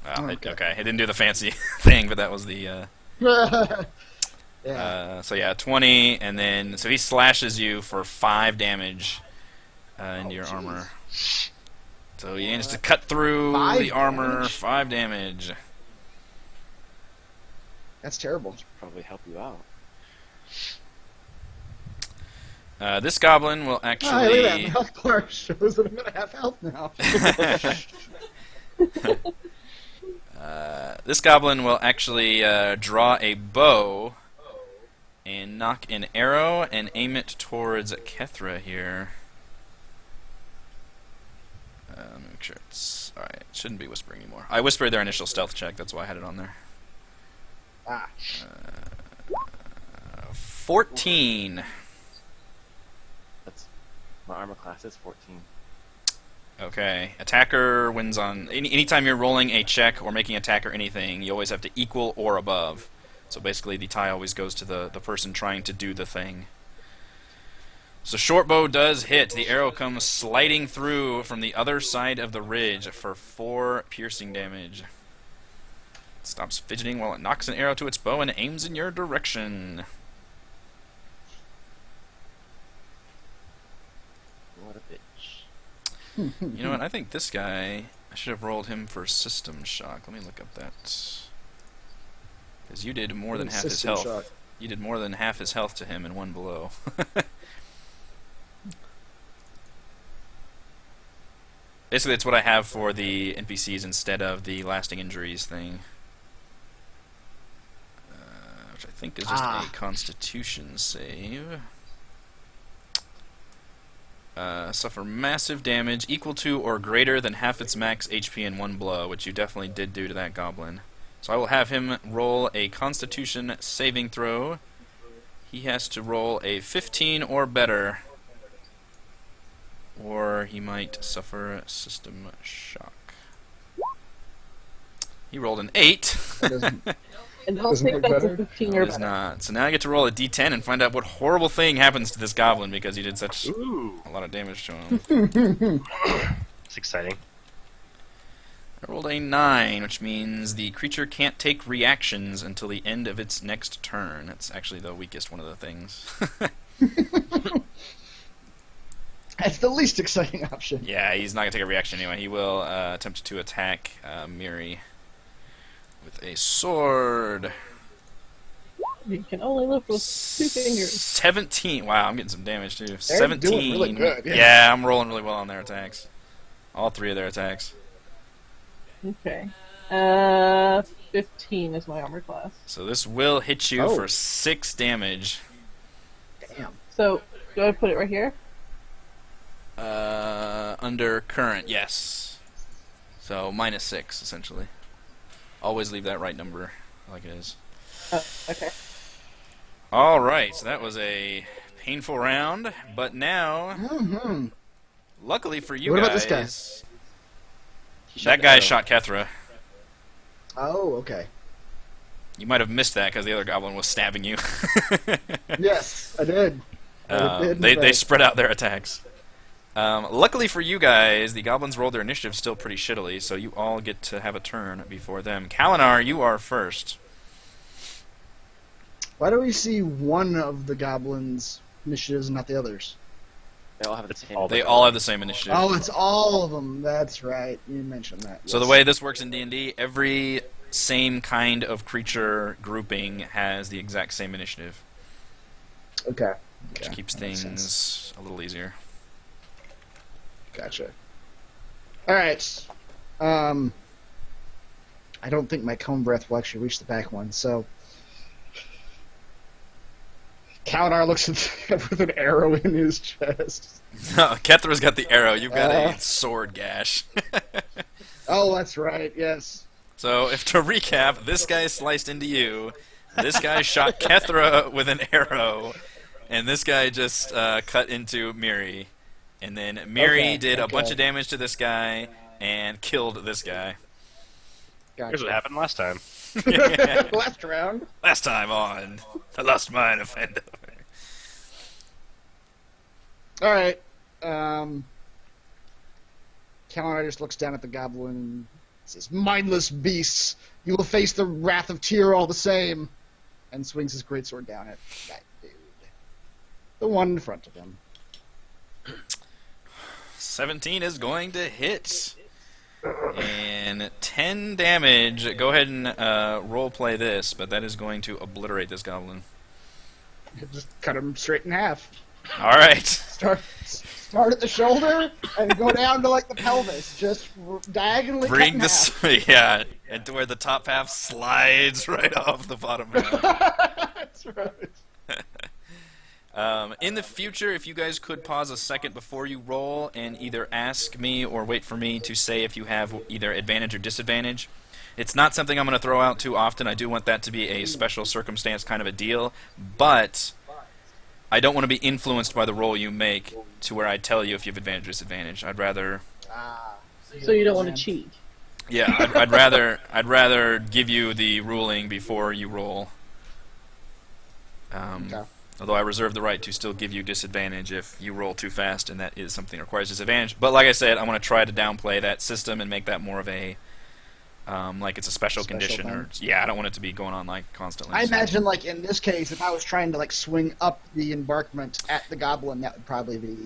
Well, okay. It didn't do the fancy thing, but that was the... Yeah. So yeah, 20, and then... So he slashes you for 5 damage into your armor. So he managed to cut through 5 the armor, damage? 5 damage. That's terrible. Probably help you out. This goblin will Oh, hey, look at actually... that. My health bar shows that I'm gonna have health now. This goblin will actually draw a bow and knock an arrow and aim it towards Kethra here. Let me make sure it's alright. It shouldn't be whispering anymore. I whispered their initial stealth check, that's why I had it on there. Ah. 14. That's my armor class is 14. Okay. Attacker wins on... Anytime you're rolling a check or making attack or anything, you always have to equal or above. So basically the tie always goes to the person trying to do the thing. So shortbow does hit. The arrow comes sliding through from the other side of the ridge for 4 piercing damage. It stops fidgeting while it knocks an arrow to its bow and aims in your direction. What a bitch. You know what? I think this guy... I should have rolled him for system shock. Let me look up that... Because you did more than half his System health. shock. You did more than half his health to him in one blow. Basically, it's what I have for the NPCs instead of the lasting injuries thing. Which I think is just a constitution save. Suffer massive damage equal to or greater than half its max HP in one blow, which you definitely did do to that goblin. So I will have him roll a constitution saving throw. He has to roll a 15 or better, or he might suffer system shock. He rolled an 8. And I'll Doesn't take look that to better? 15 No, or it is better. not. So now I get to roll a d10 and find out what horrible thing happens to this goblin because he did such Ooh, a lot of damage to him. it's exciting. I rolled a 9, which means the creature can't take reactions until the end of its next turn. That's actually the weakest one of the things. That's the least exciting option. Yeah, he's not going to take a reaction anyway. He will attempt to attack Miri with a sword. You can only lift with 2 fingers. 17. Wow, I'm getting some damage too. They're 17. doing really good, yeah. Yeah, I'm rolling really well on their attacks. All 3 of their attacks. Okay. 15 is my armor class. So this will hit you Oh. for 6 damage. Damn. So, do I put it right here? Under current, yes. So minus 6, essentially. Always leave that right number like it is. Oh, okay. Alright, so that was a painful round, but now, Mm-hmm. luckily for you What guys, about this guy? He that the guy arrow. shot Kethra. Oh, okay. You might have missed that because the other goblin was stabbing you. Yes, I did. I did, in They fact. spread out their attacks. Luckily for you guys, the goblins rolled their initiative still pretty shittily, so you all get to have a turn before them. Kalinar, you are first. Why do we see one of the goblins' initiatives and not the others? They all have the same. They all have the same initiative. Oh, it's all of them. That's right. You mentioned that. So the yes. way this works in D&D, every same kind of creature grouping has the exact same initiative, Okay. which Okay, keeps that makes things sense. a little easier. Gotcha. All right. I don't think my cone breath will actually reach the back one, so Kalinar looks at with an arrow in his chest. Kethra's got the arrow. You've got Uh. a sword gash. Oh, that's right. Yes. So, if to recap, this guy sliced into you, this guy shot Kethra with an arrow, and this guy just cut into Miri. And then Miri Okay, did a okay. bunch of damage to this guy and killed this guy. Here's what Gotcha. happened last time. Last round. Last time on The Lost Mine of Phandelver. All right. Kalinar just looks down at the goblin and says, "Mindless beasts, you will face the wrath of Tyr all the same," and swings his greatsword down at that dude. The one in front of him. 17 is going to hit. And 10 damage. Go ahead and roleplay this, but that is going to obliterate this goblin. Just cut him straight in half. Alright. Start at the shoulder and go down to like the pelvis. Just diagonally cut Bring in this, half. yeah, and to where the top half slides right off the bottom half. That's right. In the future, if you guys could pause a second before you roll and either ask me or wait for me to say if you have either advantage or disadvantage. It's not something I'm going to throw out too often. I do want that to be a special circumstance kind of a deal, but I don't want to be influenced by the roll you make to where I tell you if you have advantage or disadvantage. I'd rather... So you don't want to cheat. Yeah, I'd rather give you the ruling before you roll. Okay. Although I reserve the right to still give you disadvantage if you roll too fast and that is something that requires disadvantage. But like I said, I want to try to downplay that system and make that more of a like it's a special condition thing. or I don't want it to be going on like constantly. I so. imagine, like, in this case, if I was trying to, like, swing up the embankment at the goblin, that would probably be...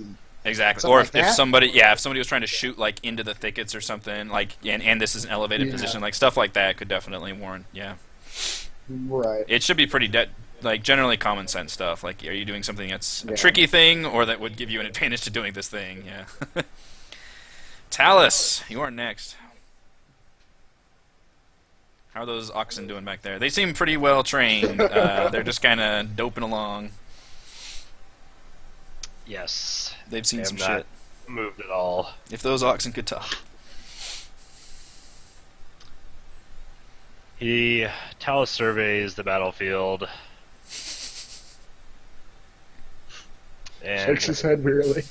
Exactly. Something Or like if that? somebody was trying to shoot like into the thickets or something, like and this is an elevated Yeah. position, like stuff like that could definitely warrant. Yeah. Right. It should be pretty like generally common sense stuff. Like, are you doing something that's a Yeah. tricky thing, or that would give you an advantage to doing this thing? Yeah. Talus, you are next. How are those oxen doing back there? They seem pretty well trained. They're just kind of doping along. Yes. They've seen They some have not shit. moved at all. If those oxen could talk. Talus surveys the battlefield. And Shakes his head wearily.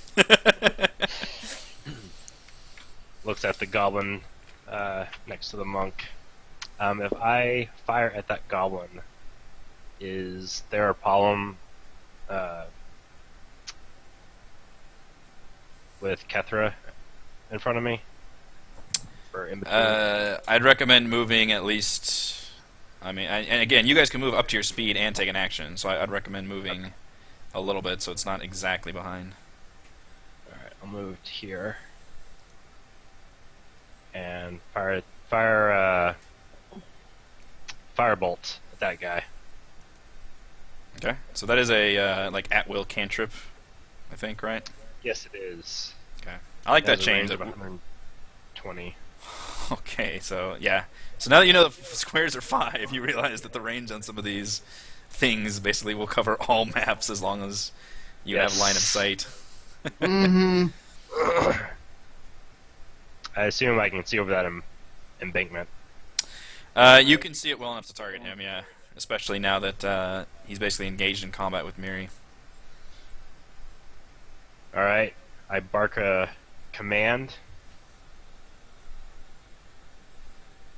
looks at the goblin next to the monk. If I fire at that goblin, is there a problem with Kethra in front of me? Or in between? I'd recommend moving at least. I mean, and again, you guys can move up to your speed and take an action, so I'd recommend moving a little bit so it's not exactly behind. Alright, I'll move to here. And firebolt at that guy. Okay, so that is a like at-will cantrip, I think, right? Yes, it is. Okay, I like It that has a change. range of 120. Okay, so yeah. So now that you know the squares are 5, you realize that the range on some of these things basically will cover all maps as long as you have line of sight. Mm-hmm. I assume I can see over that embankment. You can see it well enough to target him, yeah. Especially now that he's basically engaged in combat with Miri. Alright, I bark a command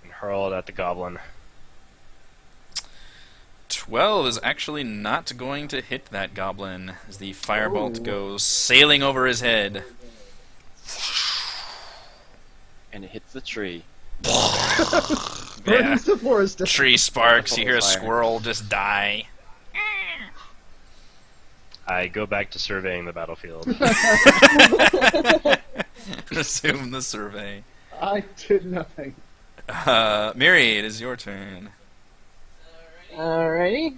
and hurl it at the goblin. 12 is actually not going to hit that goblin as the firebolt Ooh. goes sailing over his head. And it hits the tree. Yeah. Burns the forest. Tree sparks, you hear a Fire. squirrel just die. I go back to surveying the battlefield. Resume the survey. I did nothing. Miri, it is your turn. Alrighty.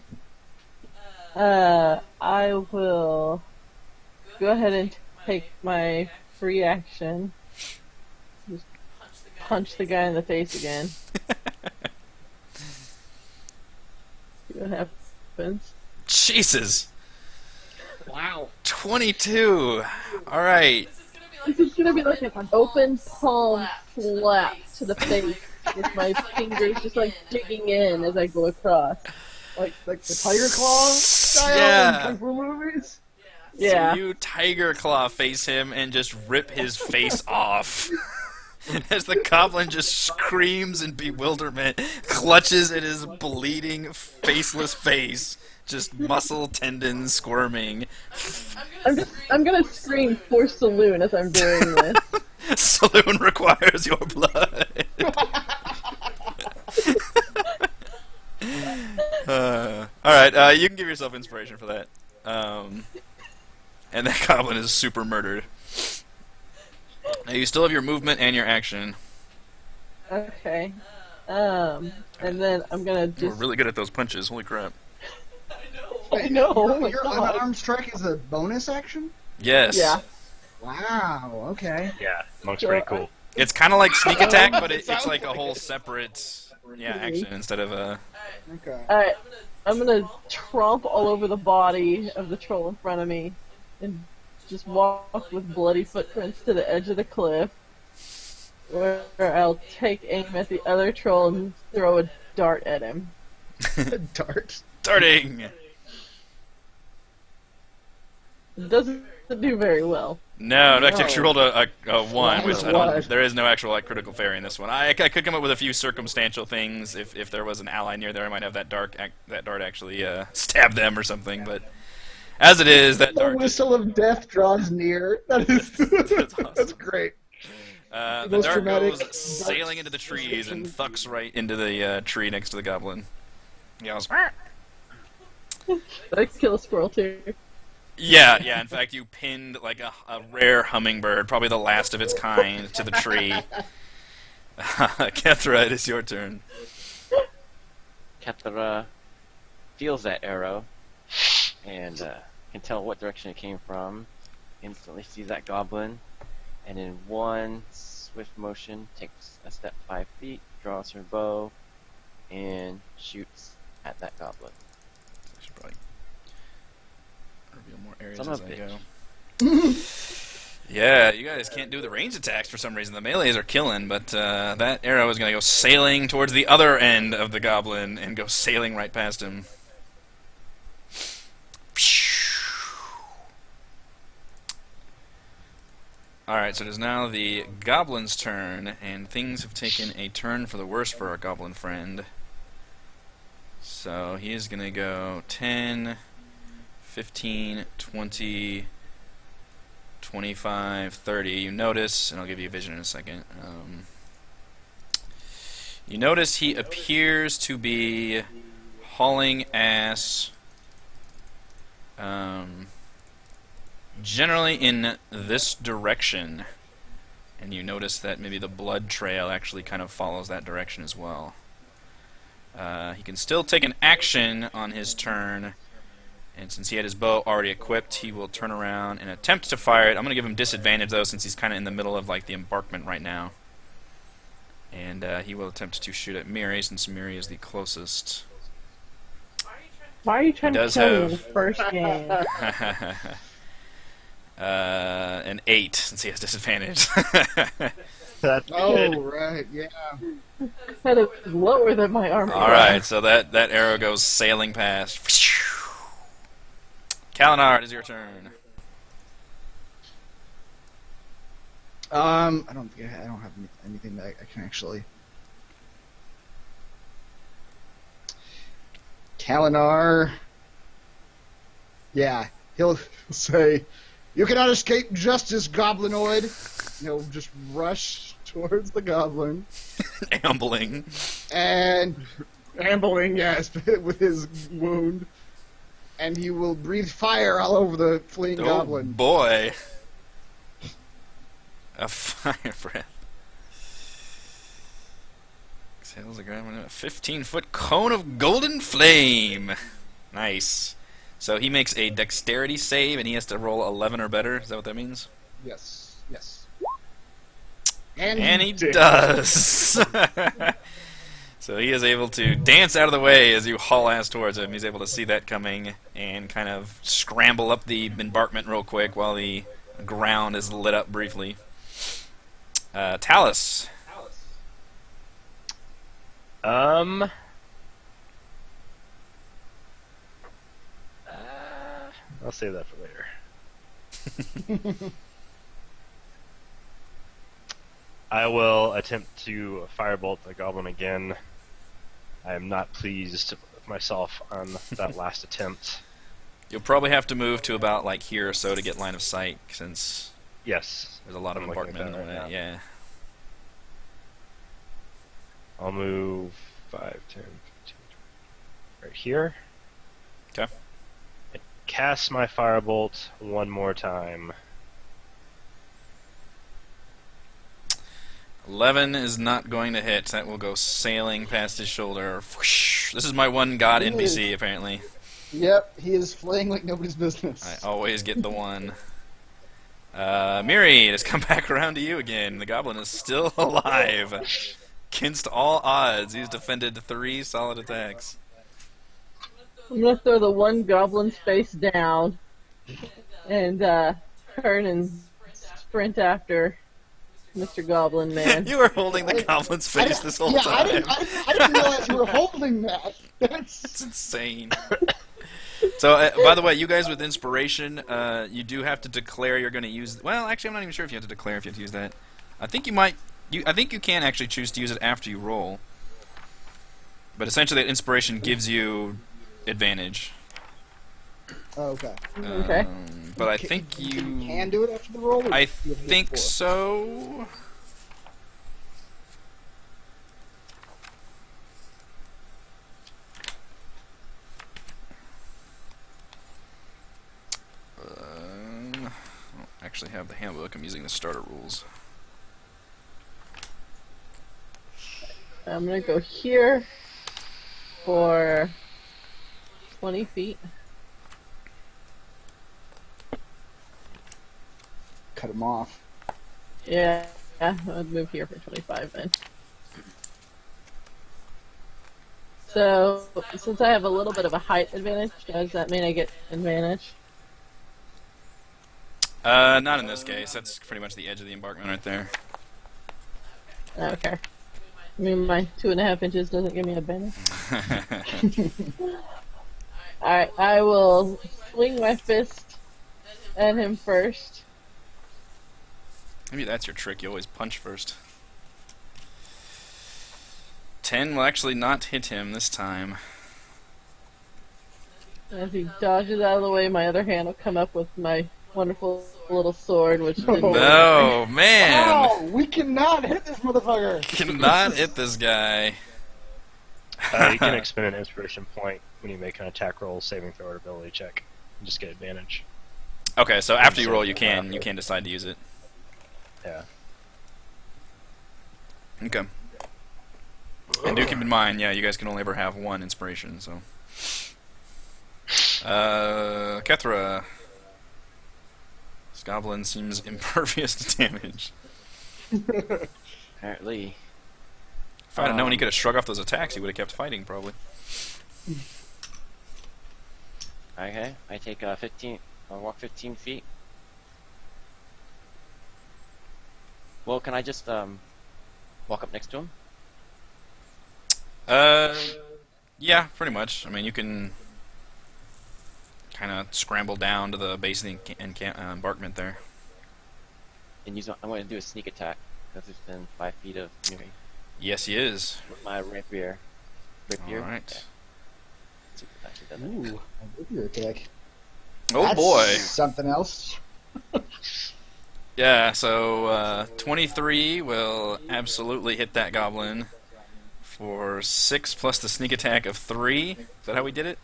I will go ahead and take my free action. Just punch the guy in the face again. See what happens. Jesus! Wow. 22! Alright. This is gonna be like an open palm slap to the face with my fingers just like digging in as I go across. Like the Tiger Claw style Yeah. in Kung Fu movies? Yeah. So you Tiger Claw face him and just rip his face off. As the goblin just screams in bewilderment, clutches at his bleeding, faceless face, just muscle tendons squirming. I'm gonna scream for saloon as I'm doing this. Saloon requires your blood. Alright, you can give yourself inspiration for that. And that goblin is super murdered. Now you still have your movement and your action. Okay. And then I'm gonna We're just. really good at those punches, holy crap. I know. Oh my Your God. unarmed strike is a bonus action? Yes. Yeah. Wow, okay. Yeah, monk's pretty cool. It's kind of like sneak attack, but it's Sounds like a like whole it. separate action instead of a. Okay. Alright, I'm gonna tromp all over the body of the troll in front of me and just walk with bloody footprints to the edge of the cliff, where I'll take aim at the other troll and throw a dart at him. Dart. Darting! It doesn't do very well. No, No. I actually rolled a 1, which I don't. What? There is no actual like critical failure in this one. I could come up with a few circumstantial things if there was an ally near there. I might have that dart actually stab them or something. But as it is, that The dart. whistle of death draws near. That is. That's awesome. That's great. The most dart dramatic goes sailing into the trees and thucks right into the tree next to the goblin. He yells, "Arr!" I kill a squirrel too. Yeah. In fact, you pinned like a rare hummingbird, probably the last of its kind, to the tree. Kethra, it is your turn. Kethra feels that arrow and can tell what direction it came from. Instantly sees that goblin, and in one swift motion takes a step 5 feet, draws her bow, and shoots at that goblin. I should probably reveal more areas Son as of I a go. bitch. Yeah, you guys can't do the range attacks for some reason. The melees are killing, but that arrow is going to go sailing towards the other end of the goblin and go sailing right past him. Alright, so it is now the goblin's turn, and things have taken a turn for the worse for our goblin friend. So he is going to go 10, 15, 20, 25, 30. You notice, and I'll give you vision in a second. You notice he appears to be hauling ass generally in this direction. And you notice that maybe the blood trail actually kind of follows that direction as well. He can still take an action on his turn. And since he had his bow already equipped, he will turn around and attempt to fire it. I'm going to give him disadvantage, though, since he's kind of in the middle of like the embarkment right now. And he will attempt to shoot at Miri, since Miri is the closest. Why are you trying He to does kill me in have- the first game? An 8, since he has disadvantage. That's Oh, good. right, yeah. That is lower than my armor. Alright, so that arrow goes sailing past. Kalinard, it is your turn. I don't think I don't have anything that I can actually. Kalinar. Yeah, he'll say, "You cannot escape justice, goblinoid." And he'll just rush towards the goblin Ambling. and ambling, yes, with his wound, and he will breathe fire all over the fleeing Oh goblin. boy. A fire breath. Exhales a 15-foot cone of golden flame. Nice. So he makes a dexterity save, and he has to roll 11 or better. Is that what that means? Yes, yes. And he did. does. So he is able to dance out of the way as you haul ass towards him. He's able to see that coming and kind of scramble up the embankment real quick while the ground is lit up briefly. Talus. I'll save that for later. I will attempt to firebolt the goblin again. I am not pleased with myself on that last attempt. You'll probably have to move to about like here or so to get line of sight, since Yes. there's a lot of I'm looking at embankment in that the right way. now. Yeah. I'll move 5, 10, 15, 20, right here. Okay. And cast my firebolt one more time. 11 is not going to hit. That will go sailing past his shoulder. Whoosh. This is my one god Ooh. NPC, apparently. Yep, he is flaying like nobody's business. I always get the one. Miri, it has come back around to you again. The goblin is still alive. Against all odds, he's defended 3 solid attacks. I'm gonna throw the one goblin's face down and turn and sprint after Mr. Goblin Man. You were holding the goblin's face this whole Yeah, time. I didn't realize you were holding that. It's That's insane. So, by the way, you guys with inspiration, you do have to declare you're going to use. Well, actually, I'm not even sure if you have to declare if you have to use that. I think you might. I think you can actually choose to use it after you roll. But essentially, that inspiration gives you advantage. oh, okay. Okay. But I think you Can do it after the roll. Or I you have to do it think before? so. I don't actually have the handbook. I'm using the starter rules. I'm gonna go here for 20 feet. Cut him off. Yeah, I'll move here for 25 then. So, since I have a little bit of a height advantage, does that mean I get advantage? Not in this case. That's pretty much the edge of the embankment right there. Okay. I mean, my 2.5 inches doesn't give me advantage. Alright, I will swing my fist at him first. Maybe that's your trick. You always punch first. 10 will actually not hit him this time. As he dodges out of the way, my other hand will come up with my wonderful little sword, which didn't do anything. No, man! Ow! We cannot hit this motherfucker. Cannot hit this guy. You can expend an inspiration point when you make an attack roll, saving throw, or ability check, and just get advantage. Okay, so after you roll, you can decide to use it. Yeah. Okay. And do keep in mind, yeah, you guys can only ever have 1 inspiration, so. Kethra. This goblin seems impervious to damage. Apparently. If I'd have known he could have shrugged off those attacks, he would have kept fighting, probably. Okay, I take 15. I'll walk 15 feet. Well, can I just walk up next to him? Yeah, pretty much. I mean, you can kind of scramble down to the base of the embankment there. And use. I'm going to do a sneak attack because it's been 5 feet of me Yes, he is. with my rapier. Rapier. All right. Okay. See if it actually does it. Ooh, a rapier attack. Oh That's boy. Something else. Yeah, so 23 will absolutely hit that goblin for 6 plus the sneak attack of 3. Is that how we did it?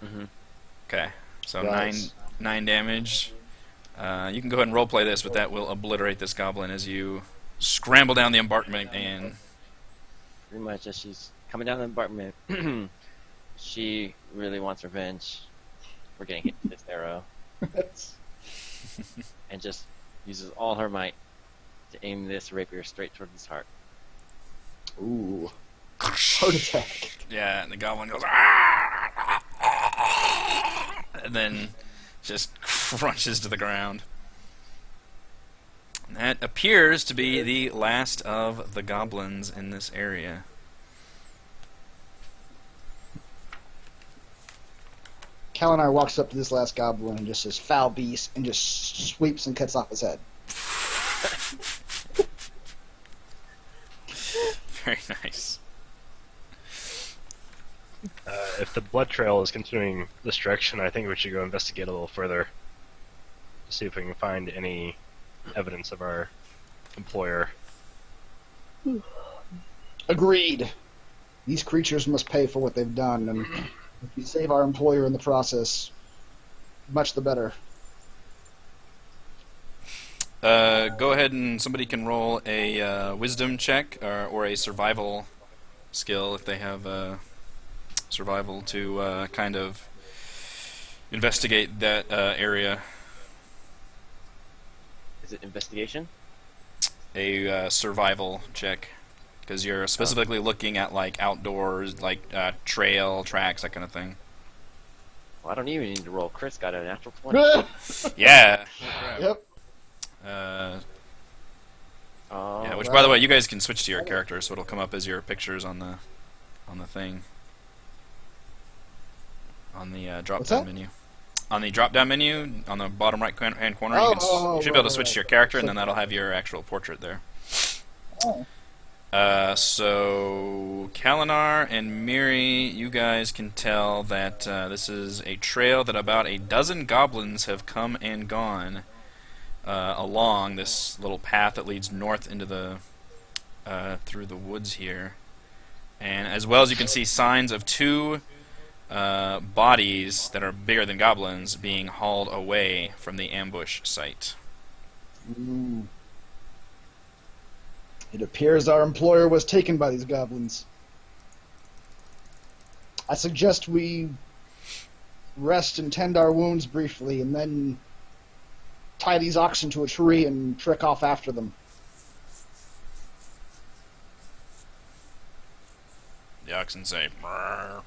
Mm-hmm. Okay, so Nice. 9 damage. You can go ahead and roleplay this, but that will obliterate this goblin as you scramble down the embankment and... Pretty much as she's coming down the embankment, she really wants revenge for getting hit with this arrow, and just uses all her might to aim this rapier straight toward his heart. Ooh. Heart attack. Yeah, and the goblin goes... and then just crunches to the ground. And that appears to be the last of the goblins in this area. Kalinar walks up to this last goblin and just says, "Foul beast," and just sweeps and cuts off his head. Very nice. If the blood trail is continuing this direction, I think we should go investigate a little further to see if we can find any evidence of our employer. Agreed. These creatures must pay for what they've done, and if we save our employer in the process, much the better. Go ahead and somebody can roll a wisdom check or a survival skill if they have survival to kind of investigate that area. Is it investigation? A survival check, because you're specifically looking at like outdoors, like trail tracks, that kind of thing. Well, I don't even need to roll. Chris got a natural 20. Yeah. Yep. Yeah. Which, by the way, you guys can switch to your character, so it'll come up as your pictures on the thing. On the drop-down menu. On the drop-down menu, on the bottom right-hand corner, you should be able to switch to your character, and then that'll have your actual portrait there. Oh. So, Kalinar and Miri, you guys can tell that this is a trail that about a dozen goblins have come and gone along this little path that leads north into the through the woods here. And as well as you can see signs of two bodies that are bigger than goblins being hauled away from the ambush site. Ooh. It appears our employer was taken by these goblins. I suggest we rest and tend our wounds briefly, and then tie these oxen to a tree and trek off after them. The oxen say, "Brrr."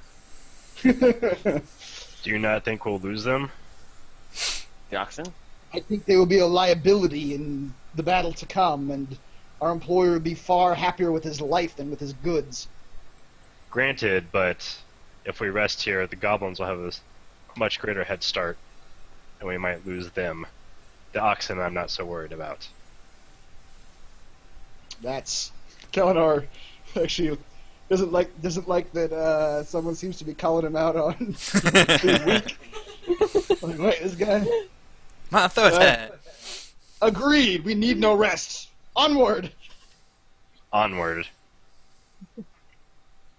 Do you not think we'll lose them? The oxen? I think they will be a liability in the battle to come, and our employer would be far happier with his life than with his goods. Granted, but if we rest here, the goblins will have a much greater head start, and we might lose them. The oxen I'm not so worried about. That's Kalinar actually doesn't like that someone seems to be calling him out on being weak. Like, wait, this guy. My thought. Agreed. We need no rest. Onward. Onward.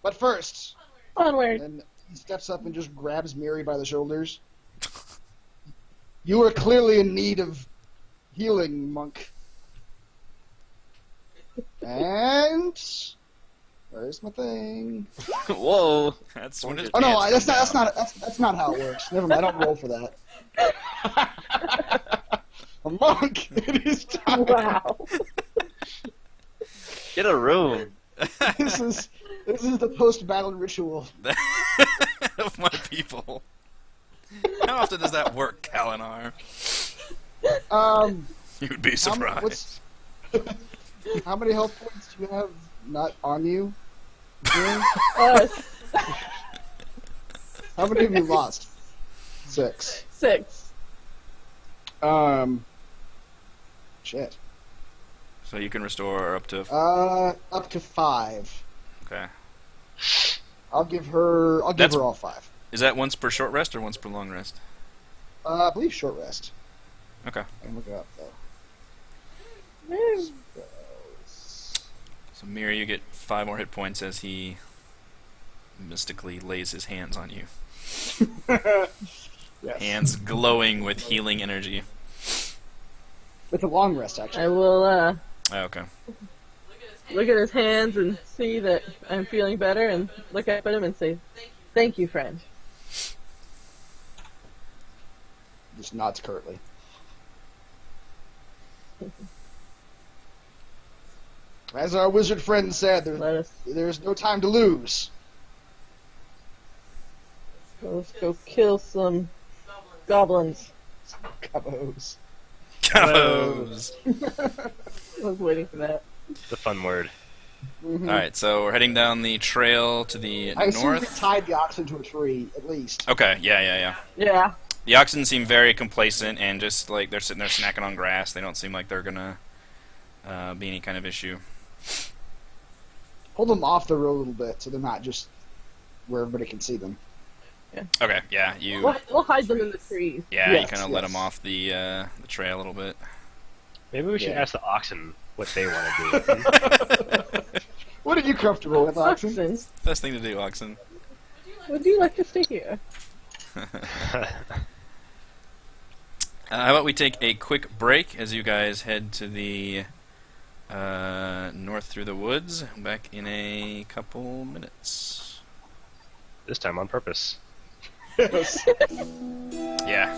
But first, Onward. and he steps up and just grabs Miri by the shoulders. You are clearly in need of healing, monk. And where's my thing? Whoa! That's when his Oh no, pants that's come not down. that's not how it works. Never mind. I don't roll for that. A monk. It is time. Wow. Get a room. This is the post-battle ritual. Of my people. How often does that work, Kalinar? You'd be surprised. How many health points do you have not on you? Us. How many have you lost? 6. 6. Shit. So you can restore up to... Up to 5. Okay. I'll give her all 5. Is that once per short rest or once per long rest? I believe short rest. Okay. I can look it up though. So Miri, you get 5 more hit points as he mystically lays his hands on you. Yes. Hands glowing with healing energy. With a long rest, actually. I will Oh, okay. look at his hands and see that I'm feeling better, and look up at him and say, "Thank you, friend." Just nods curtly. As our wizard friend said, Let us there's no time to lose. let's go kill some goblins. Cabos. Goes. I was waiting for that. The fun word. Mm-hmm. Alright, so we're heading down the trail to the I assume we north. tied the oxen to a tree, at least. Okay, yeah. Yeah. The oxen seem very complacent and just like they're sitting there snacking on grass. They don't seem like they're gonna be any kind of issue. Hold them off the road a little bit so they're not just where everybody can see them. Okay, yeah, you We'll hide them in the trees. you Yes, kind of let yes. them off the trail a little bit. Maybe we should Yeah. ask the oxen what they want to do. What are you comfortable with, oxen? Oxen, Best thing to do, oxen. would you like to stay here? How about we take a quick break as you guys head to the north through the woods? Back in a couple minutes. This time on purpose. Yes. Yeah.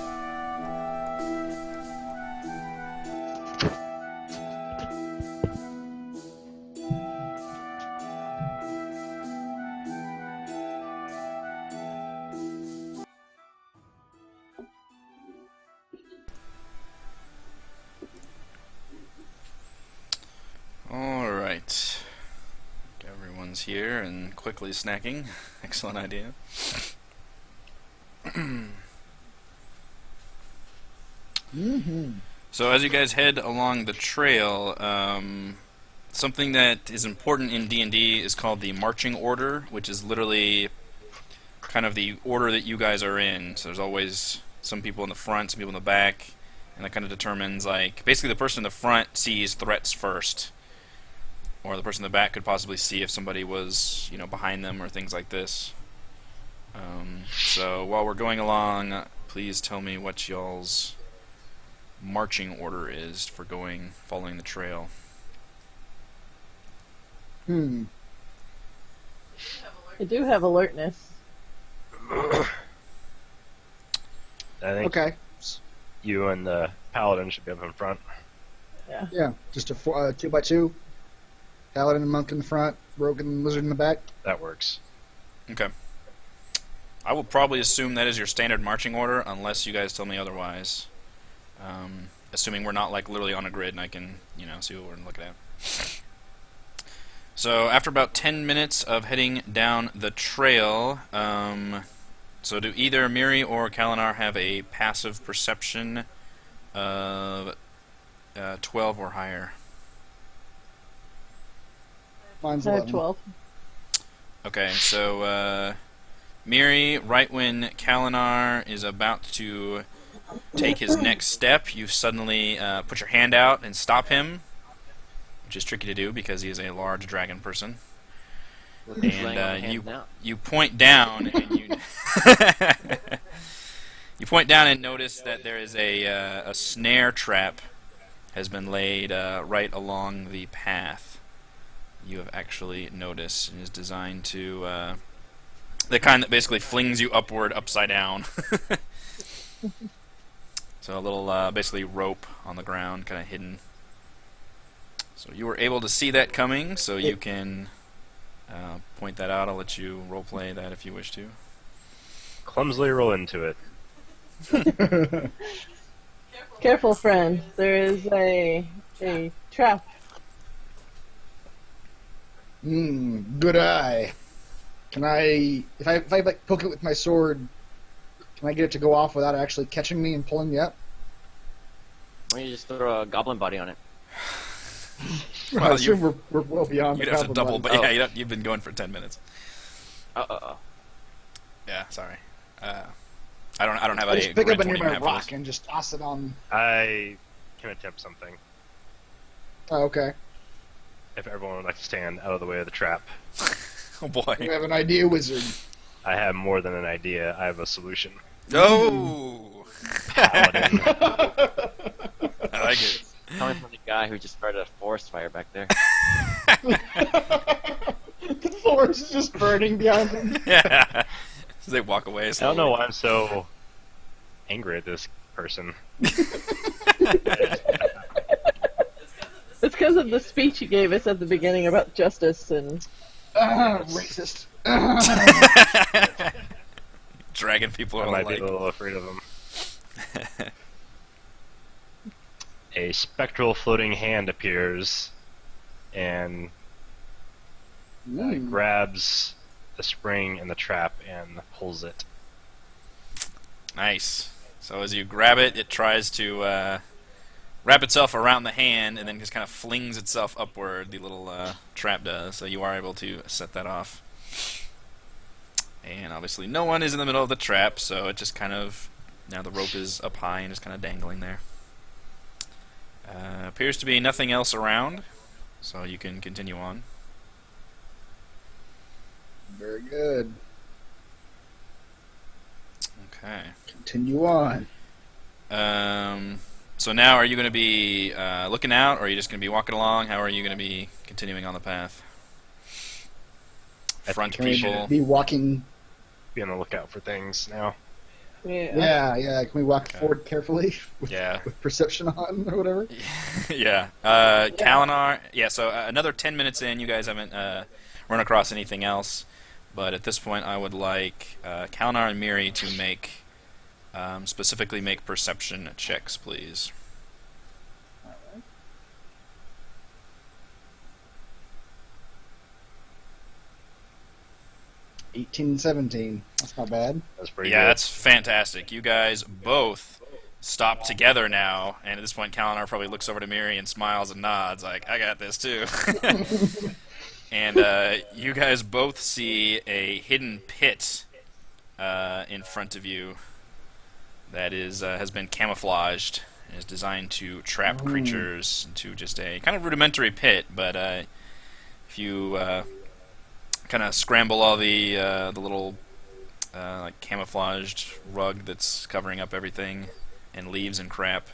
everyone's here and quickly snacking. Excellent idea. So as you guys head along the trail, something that is important in D&D is called the marching order, which is literally kind of the order that you guys are in. So there's always some people in the front, some people in the back, and that kind of determines, like, basically the person in the front sees threats first, or the person in the back could possibly see if somebody was, you know, behind them or things like this. So while we're going along, please tell me what y'all's marching order is for following the trail. I do have alertness. I think Okay. you and the paladin should be up in front. Yeah, just a 2x2. Paladin and monk in the front, rogue and lizard in the back. That works. Okay. I will probably assume that is your standard marching order, unless you guys tell me otherwise. Assuming we're not, like, literally on a grid and I can, you know, see what we're looking at. So after about 10 minutes of heading down the trail, so do either Miri or Kalinar have a passive perception of 12 or higher? Mine's I have 11. 12. Okay, so Miri, right when Kalinar is about to take his next step, you suddenly put your hand out and stop him, which is tricky to do because he is a large dragon person. Look who's laying on And hands now. you point down and you point down and notice that there is a snare trap has been laid right along the path. You have actually noticed, and is designed to the kind that basically flings you upward, upside down. So a little basically rope on the ground, kind of hidden. So you were able to see that coming, so you can point that out. I'll let you roleplay that if you wish to. Clumsily roll into it. Careful, friend. There is a trap. Good eye. Can I, if I like poke it with my sword, can I get it to go off without actually catching me and pulling me up? Why don't you just throw a goblin body on it? I assume we're well beyond You'd the have to goblin double, button. but yeah, you've been going for 10 minutes. Yeah, sorry. I don't have I a just pick grid up a 20 nearby map for rock this. and just toss it on. I can attempt something. Oh, okay. If everyone would like to stand out of the way of the trap. Oh boy. You have an idea, wizard. I have more than an idea. I have a solution. Oh! Paladin. I like it. Coming from the guy who just started a forest fire back there. The forest is just burning behind him. Yeah. As they walk away. I don't know why I'm so angry at this person. It's because of the speech you gave us at the beginning about justice and... Racist. Dragon people are I might like... be a little afraid of them. A spectral floating hand appears and grabs the spring in the trap and pulls it. Nice. So as you grab it, it tries to wrap itself around the hand and then just kind of flings itself upward, the little trap does. So you are able to set that off. And obviously no one is in the middle of the trap, so it just kind of... Now the rope is up high and just kind of dangling there. Appears to be nothing else around, so you can continue on. Very good. Okay. Continue on. So now, are you going to be looking out, or are you just going to be walking along? How are you going to be continuing on the path? Front Can we people. be walking? Be on the lookout for things now. Yeah. Can we walk forward carefully? Yeah. With perception on or whatever? Yeah. Kalinar. Yeah. So another 10 minutes in, you guys haven't run across anything else. But at this point, I would like Kalinar and Miri to make specifically make perception checks, please. 18 and 17. That's not bad. That's pretty Yeah, good. that's fantastic. You guys both stop together now, and at this point, Kalinar probably looks over to Miri and smiles and nods, like, I got this too. And you guys both see a hidden pit in front of you that is has been camouflaged and is designed to trap creatures into just a kind of rudimentary pit, but if you kind of scramble all the little like camouflaged rug that's covering up everything and leaves and crap,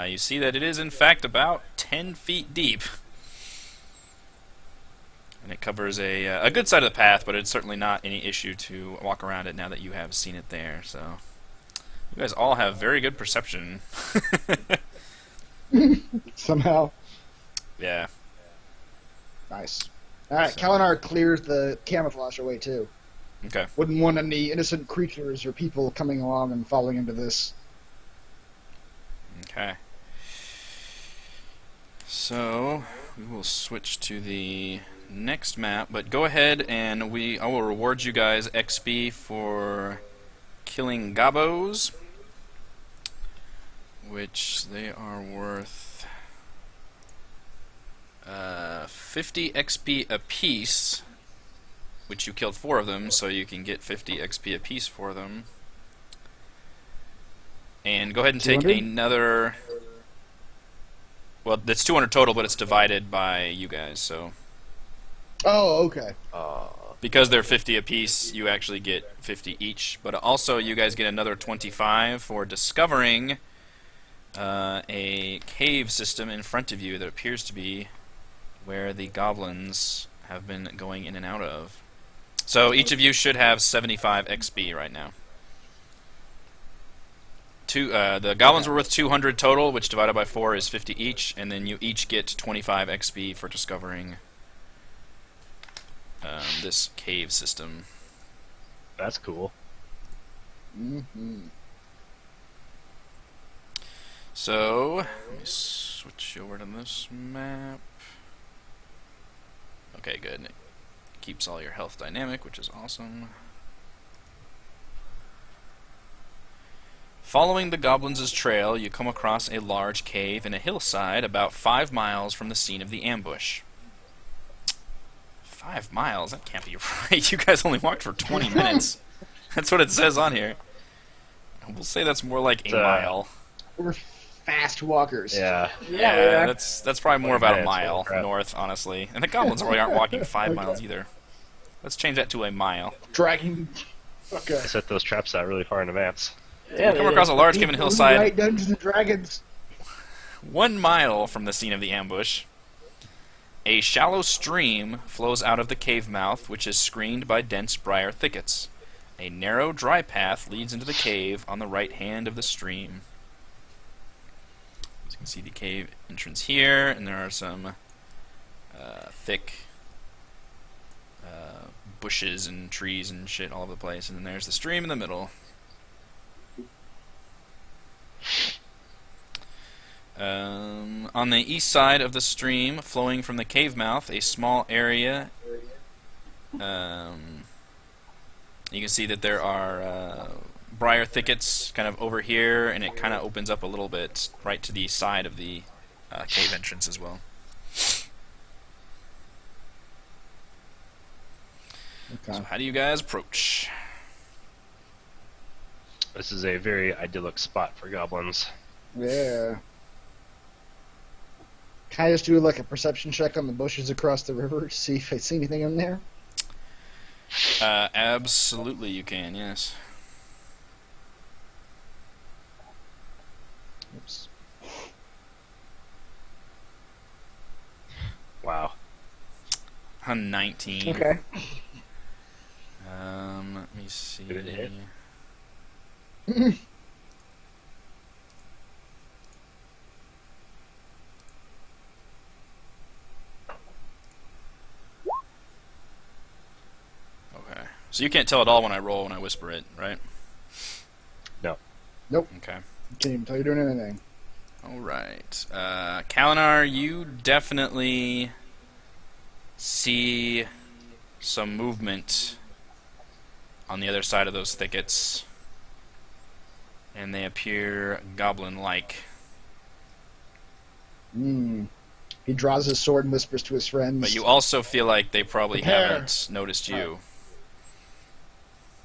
you see that it is in fact about 10 feet deep. And it covers a good side of the path, but it's certainly not any issue to walk around it now that you have seen it there. So you guys all have very good perception. Somehow. Yeah. Nice. Alright, So- Kalinar clears the camouflage away too. Okay. Wouldn't want any innocent creatures or people coming along and falling into this. Okay. So we will switch to the next map, but go ahead and I will reward you guys XP for killing gobos, which they are worth 50 XP apiece, which you killed 4 of them, so you can get 50 XP apiece for them. And go ahead and take 200? another. Well, that's 200 total, but it's divided by you guys, so Oh, okay. because they're 50 apiece, you actually get 50 each. But also, you guys get another 25 for discovering a cave system in front of you that appears to be where the goblins have been going in and out of. So each of you should have 75 XP right now. The goblins were worth 200 total, which divided by 4 is 50 each, and then you each get 25 XP for discovering this cave system. That's cool. Mm-hmm. So, let me switch over to this map. Okay, good. It keeps all your health dynamic, which is awesome. Following the goblins' trail, you come across a large cave in a hillside about 5 miles from the scene of the ambush. 5 miles? That can't be right. You guys only walked for 20 minutes. That's what it says on here. We'll say that's more like a mile. We're fast walkers. Yeah. Yeah, that's probably more about a 20 minutes, mile holy crap. north, honestly. And the goblins really aren't walking 5 miles either. Let's change that to a mile. Dragging. Okay. I set those traps out really far in advance. Yeah, You come across a large cave and hillside Right, Dungeons and Dragons. 1 mile from the scene of the ambush. A shallow stream flows out of the cave mouth, which is screened by dense briar thickets. A narrow, dry path leads into the cave on the right hand of the stream. As you can see the cave entrance here, and there are some thick bushes and trees and shit all over the place, and then there's the stream in the middle. On the east side of the stream, flowing from the cave mouth, a small area. You can see that there are briar thickets kind of over here, and it kind of opens up a little bit right to the side of the cave entrance as well. Okay. So how do you guys approach? This is a very idyllic spot for goblins. Yeah. Can I just do like a perception check on the bushes across the river to see if I see anything in there? Absolutely you can, yes. Oops. Wow. A 19. Okay. Let me see. Did it hit? Okay. So you can't tell at all when I roll when I whisper it, right? No. Nope. Okay. Can't even tell you're doing anything. Alright. Kalinar, you definitely see some movement on the other side of those thickets, and they appear goblin-like. He draws his sword and whispers to his friends. But you also feel like they probably Prepare. haven't noticed you.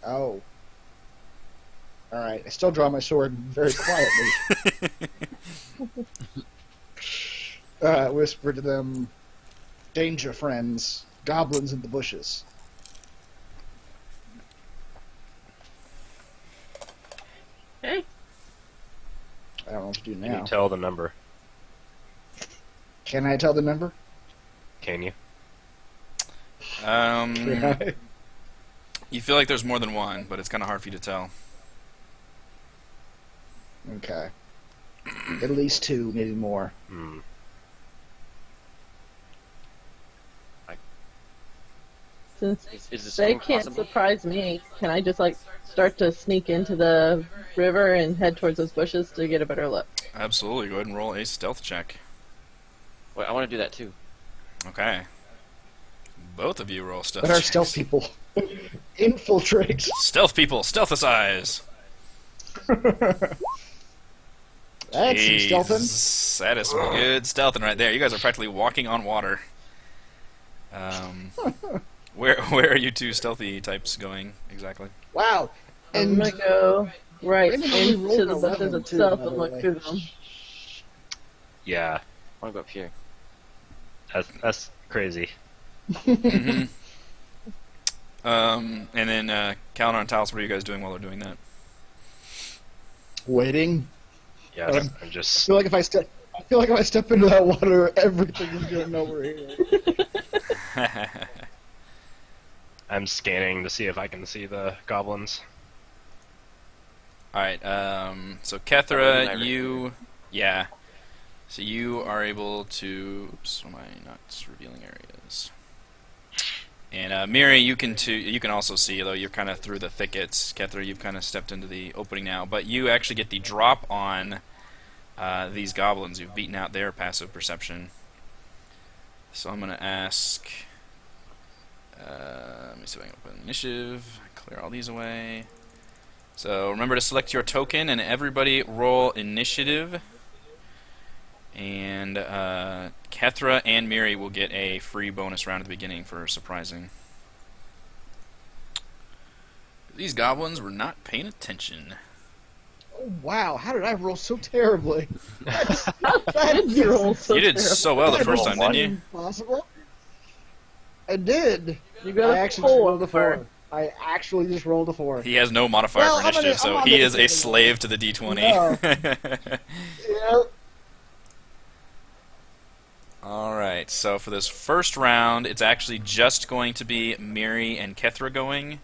Oh. Alright, I still draw my sword very quietly. Whisper to them, danger, friends. Goblins in the bushes. Okay. I don't know what to do Can you now. tell the number? Can I tell the number? Can you? You feel like there's more than one, but it's kind of hard for you to tell. Okay. At least two, maybe more. Hmm. Since Is this they even can't possible? surprise me, can I just like start to sneak into the river and head towards those bushes to get a better look? Absolutely. Go ahead and roll a stealth check. Wait, I want to do that too. Okay. Both of you roll stealth But our checks. stealth people. Infiltrate. Stealth people, stealthicize. That's some stealthing. Jeez, that is some good stealthing right there. You guys are practically walking on water. Where are you two stealthy types going exactly? Wow. I'm And gonna go right Raymond only into rolled the an bushes 11 too, itself by and the look way. through them. Yeah, I want to go up here. that's crazy. Mm-hmm. And then Calendar and Talos, what are you guys doing while they're doing that? waiting. Yeah, Um, I'm I just. feel like if I step into that water, everything is gonna know we're here. I'm scanning to see if I can see the goblins. Alright, so Other Kethra, than you... Yeah. So you are able to... Oops, why am I not revealing areas? And Miri, you can also see, though you're kind of through the thickets. Kethra, you've kind of stepped into the opening now, but you actually get the drop on these goblins. You've beaten out their passive perception. So I'm going to ask... let me see if I can open initiative, clear all these away. So remember to select your token, and everybody roll initiative. And Kethra and Miri will get a free bonus round at the beginning for surprising. These goblins were not paying attention. Oh, wow, how did I roll so terribly? How did you roll so You did terrible? so well the I first rolled time, didn't you? Impossible. I did. You got I a actually just rolled a 4. 4. I actually just rolled a 4. He has no modifier Well, for I'm gonna- initiative, so I'm he gonna is a take it. slave to the D20. Yeah. Alright, so for this first round, it's actually just going to be Miri and Kethra going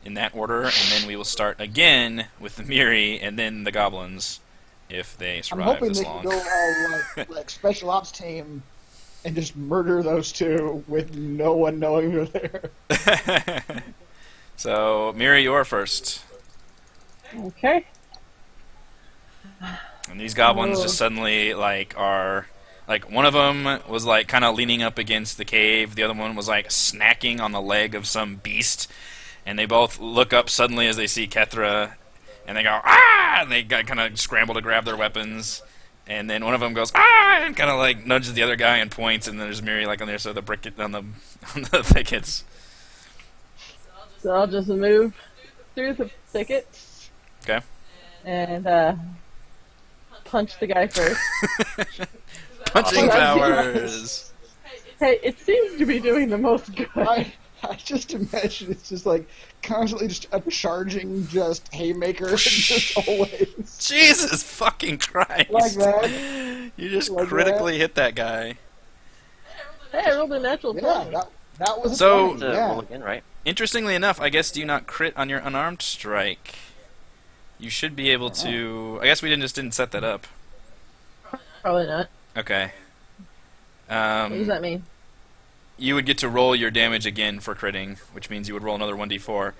in that order, and then we will start again with Miri and then the goblins if they I'm survive hoping this they long. can go all like special ops team and just murder those two with no one knowing they're there. So, Miri, you're first. Okay. And these goblins Oh. just suddenly, are... one of them was, kind of leaning up against the cave. The other one was, snacking on the leg of some beast. And they both look up suddenly as they see Kethra. And they go, ah! And they kind of scramble to grab their weapons. And then one of them goes, ah! And kind of, nudges the other guy and points. And then there's Miri, on the other side of the brick, on the thickets. So I'll just move through the thickets Okay. and punch the guy first. Punching Awesome. powers! Hey, it seems to be doing the most good. I just imagine it's just constantly just a charging just haymaker just always Jesus fucking Christ! like that. You just Like critically hit that guy. Hey, I rolled a natural Yeah, 20. that was So- funny, To yeah. roll again, right? Interestingly enough, I guess do you not crit on your unarmed strike? You should be able to... I guess we didn't set that up. Probably not. Okay. What does that mean? You would get to roll your damage again for critting, which means you would roll another 1d4.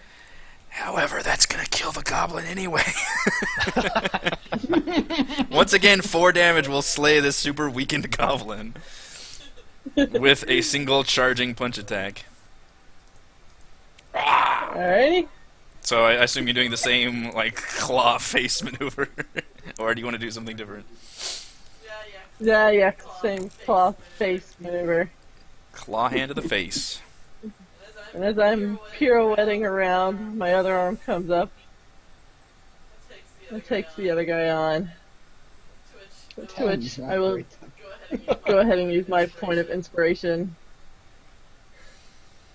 However, that's gonna kill the goblin anyway. Once again, 4 damage will slay this super weakened goblin with a single charging punch attack. Alrighty. So I assume you're doing the same like claw face maneuver, or do you want to do something different? Yeah, same cloth face maneuver. Claw hand to the face. And as I'm pirouetting around, my other arm comes up and takes the other guy on. To which I will go ahead and use my point of inspiration.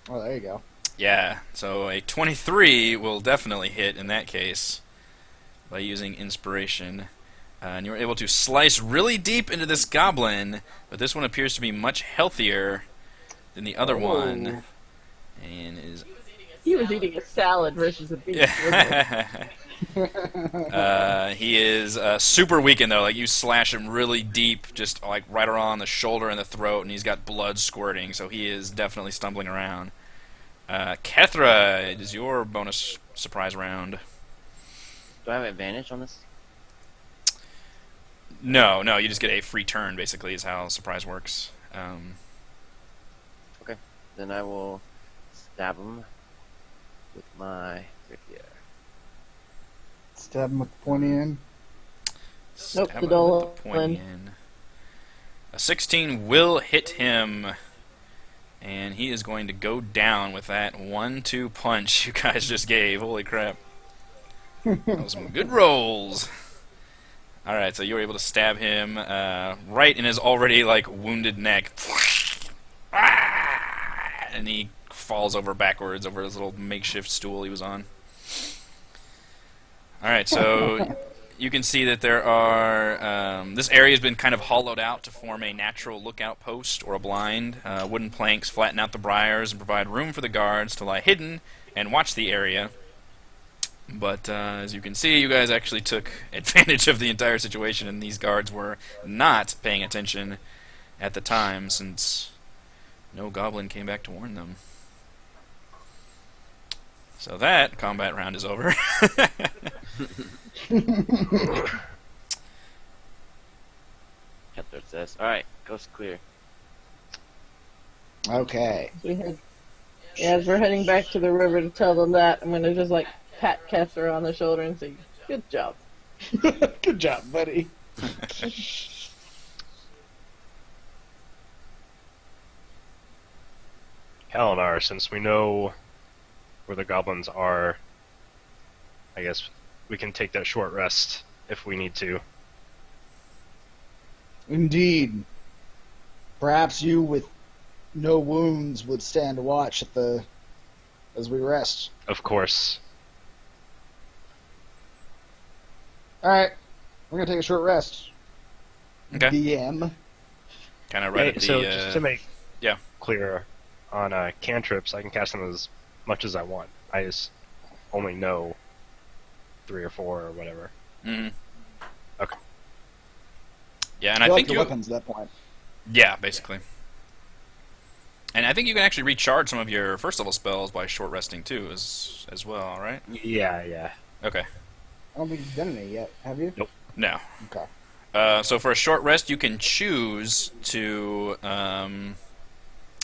Oh, there you go. Yeah, so a 23 will definitely hit in that case by using inspiration. And you're able to slice really deep into this goblin, but this one appears to be much healthier than the other one. And is He was eating a salad versus a beef. he is super weakened though. Like you slash him really deep, just like right around the shoulder and the throat, and he's got blood squirting. So he is definitely stumbling around. Kethra, it is your bonus surprise round. Do I have advantage on this? No, you just get a free turn. Basically, is how surprise works. Okay, then I will stab him with my rapier. Stab him with the pointy end. Nope, Stab the him dull with the pointy one. end. A 16 will hit him, and he is going to go down with that 1-2 punch you guys just gave. Holy crap! That was some good rolls. All right, so you were able to stab him right in his already like wounded neck, and he falls over backwards over his little makeshift stool he was on. All right, so you can see that there are this area has been kind of hollowed out to form a natural lookout post or a blind. Wooden planks flatten out the briars and provide room for the guards to lie hidden and watch the area. But as you can see, you guys actually took advantage of the entire situation, and these guards were not paying attention at the time, since no goblin came back to warn them. So that combat round is over. Kethra says, "Alright, coast clear." Okay. As we're heading back to the river to tell them that, I'm gonna just like pat Kessler on the shoulder and say, "Good job." Good job, buddy. Kalinar, since we know where the goblins are, I guess we can take that short rest if we need to. Indeed. Perhaps you with no wounds would stand watch as we rest. Of course. Alright. We're gonna take a short rest. Okay. DM. Kind of right at the... So just to make yeah. clear, on cantrips, I can cast them as much as I want. I just only know 3 or 4 or whatever. Mm-hmm. Okay. Yeah, and I They're think like you... your weapons at that point. Yeah, basically. And I think you can actually recharge some of your first level spells by short resting too, as well, right? Yeah. Okay. I don't think you've done any yet, have you? Nope. No. Okay. So for a short rest, you can choose to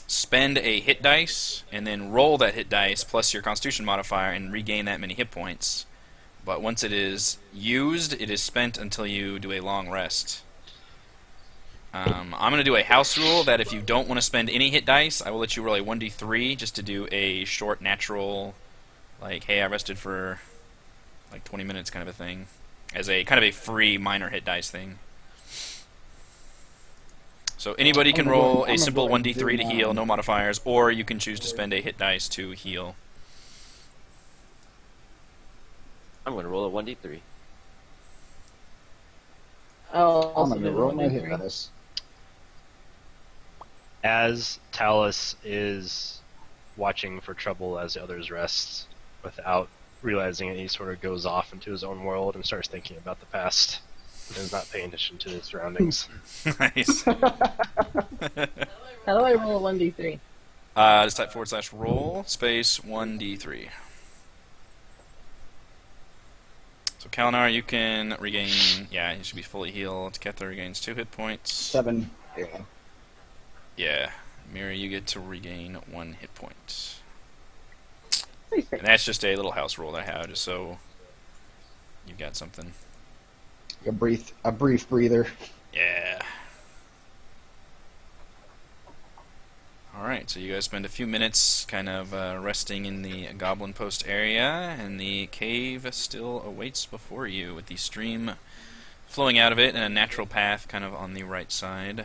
spend a hit dice and then roll that hit dice plus your Constitution modifier and regain that many hit points. But once it is used, it is spent until you do a long rest. I'm going to do a house rule that if you don't want to spend any hit dice, I will let you roll a 1d3 just to do a short natural, like, hey, I rested for like 20 minutes kind of a thing, as a kind of a free minor hit dice thing. So anybody can roll a simple 1d3 to heal, no modifiers, or you can choose to spend a hit dice to heal. I'm going to roll a 1d3. I'll I'm also gonna do roll the my hit 1d3. dice. As Talus is watching for trouble as the others rest, without realizing it, he sort of goes off into his own world and starts thinking about the past, and is not paying attention to his surroundings. Nice. How do I roll a 1d3? Just type /roll space 1d3. So Kalinar, you can regain. Yeah, you should be fully healed. Kethla regains 2 hit points. 7. Yeah. Yeah, Miri, you get to regain 1 hit point. Pretty And that's just a little house rule that I have, just so you've got something. A brief breather. Yeah. Alright, so you guys spend a few minutes kind of resting in the Goblin Post area, and the cave still awaits before you, with the stream flowing out of it and a natural path kind of on the right side.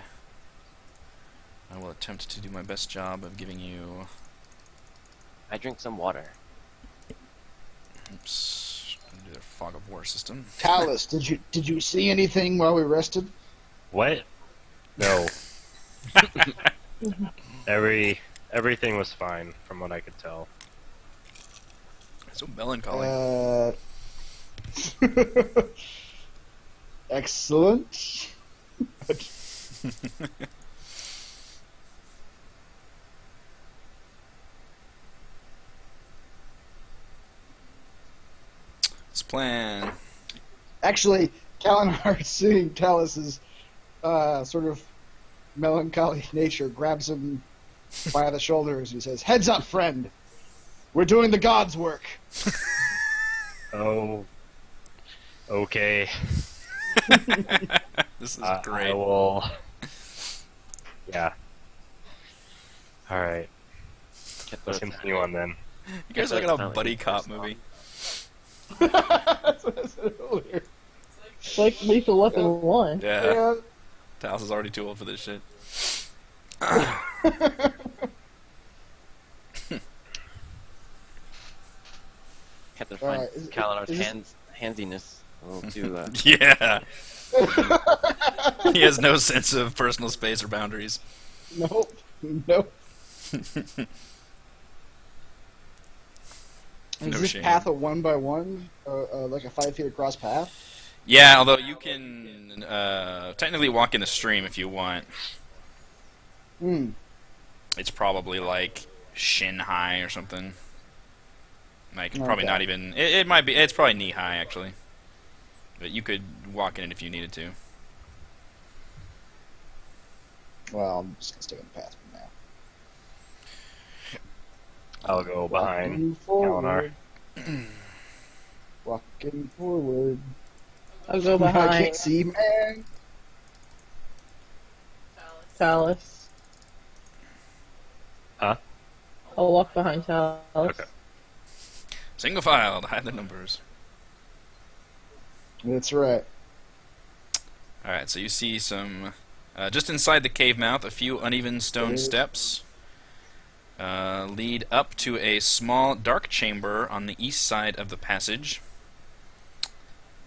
I will attempt to do my best job of giving you... I drink some water. Oops. I'm gonna do their fog of war system. Talus, did you see anything while we rested? What? No. Everything was fine from what I could tell. So melancholy. Excellent. Let's plan. Actually, Kalinhard, seeing Talus's sort of melancholy nature, grabs him by the shoulders and says, "Heads up, friend. We're doing the gods' work." Oh. Okay. This is I great. will. Yeah. Alright. Let's continue on then. You guys are like in a buddy cop movie. That's what I said earlier. It's like Lethal Weapon 1. Yeah. Talos is already too old for this shit. Kept to Alright, find is Kalinar's handiness a little too. Yeah. He has no sense of personal space or boundaries. Nope. Nope. Is No this shame. path a 1x1? Like a 5 feet across path? Yeah, although you can technically walk in the stream if you want. Hmm. It's probably like shin high or something. Like probably Okay. not even. It might be. It's probably knee high actually. But you could walk in it if you needed to. Well, I'm just gonna stay on the path for now. I'll go behind Walking forward. Kalinar. Walking forward. I'll go I behind can't see, man. Talus. Huh? I'll walk behind Talus. Okay. Single file to hide the numbers. That's right. Alright, so you see some, just inside the cave mouth, a few uneven stone steps lead up to a small dark chamber on the east side of the passage.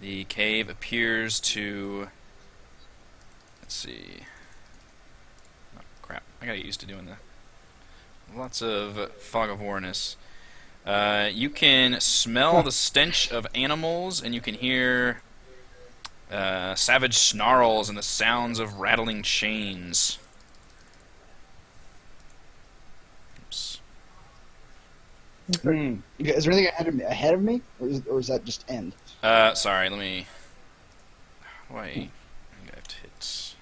The cave appears to... Let's see... Oh, crap. I gotta get used to doing that. Lots of fog of warness. You can smell the stench of animals, and you can hear savage snarls and the sounds of rattling chains. Oops. Hmm. Is there anything ahead of me? Or is that just end? Sorry, let me... Why? I think I have to hit...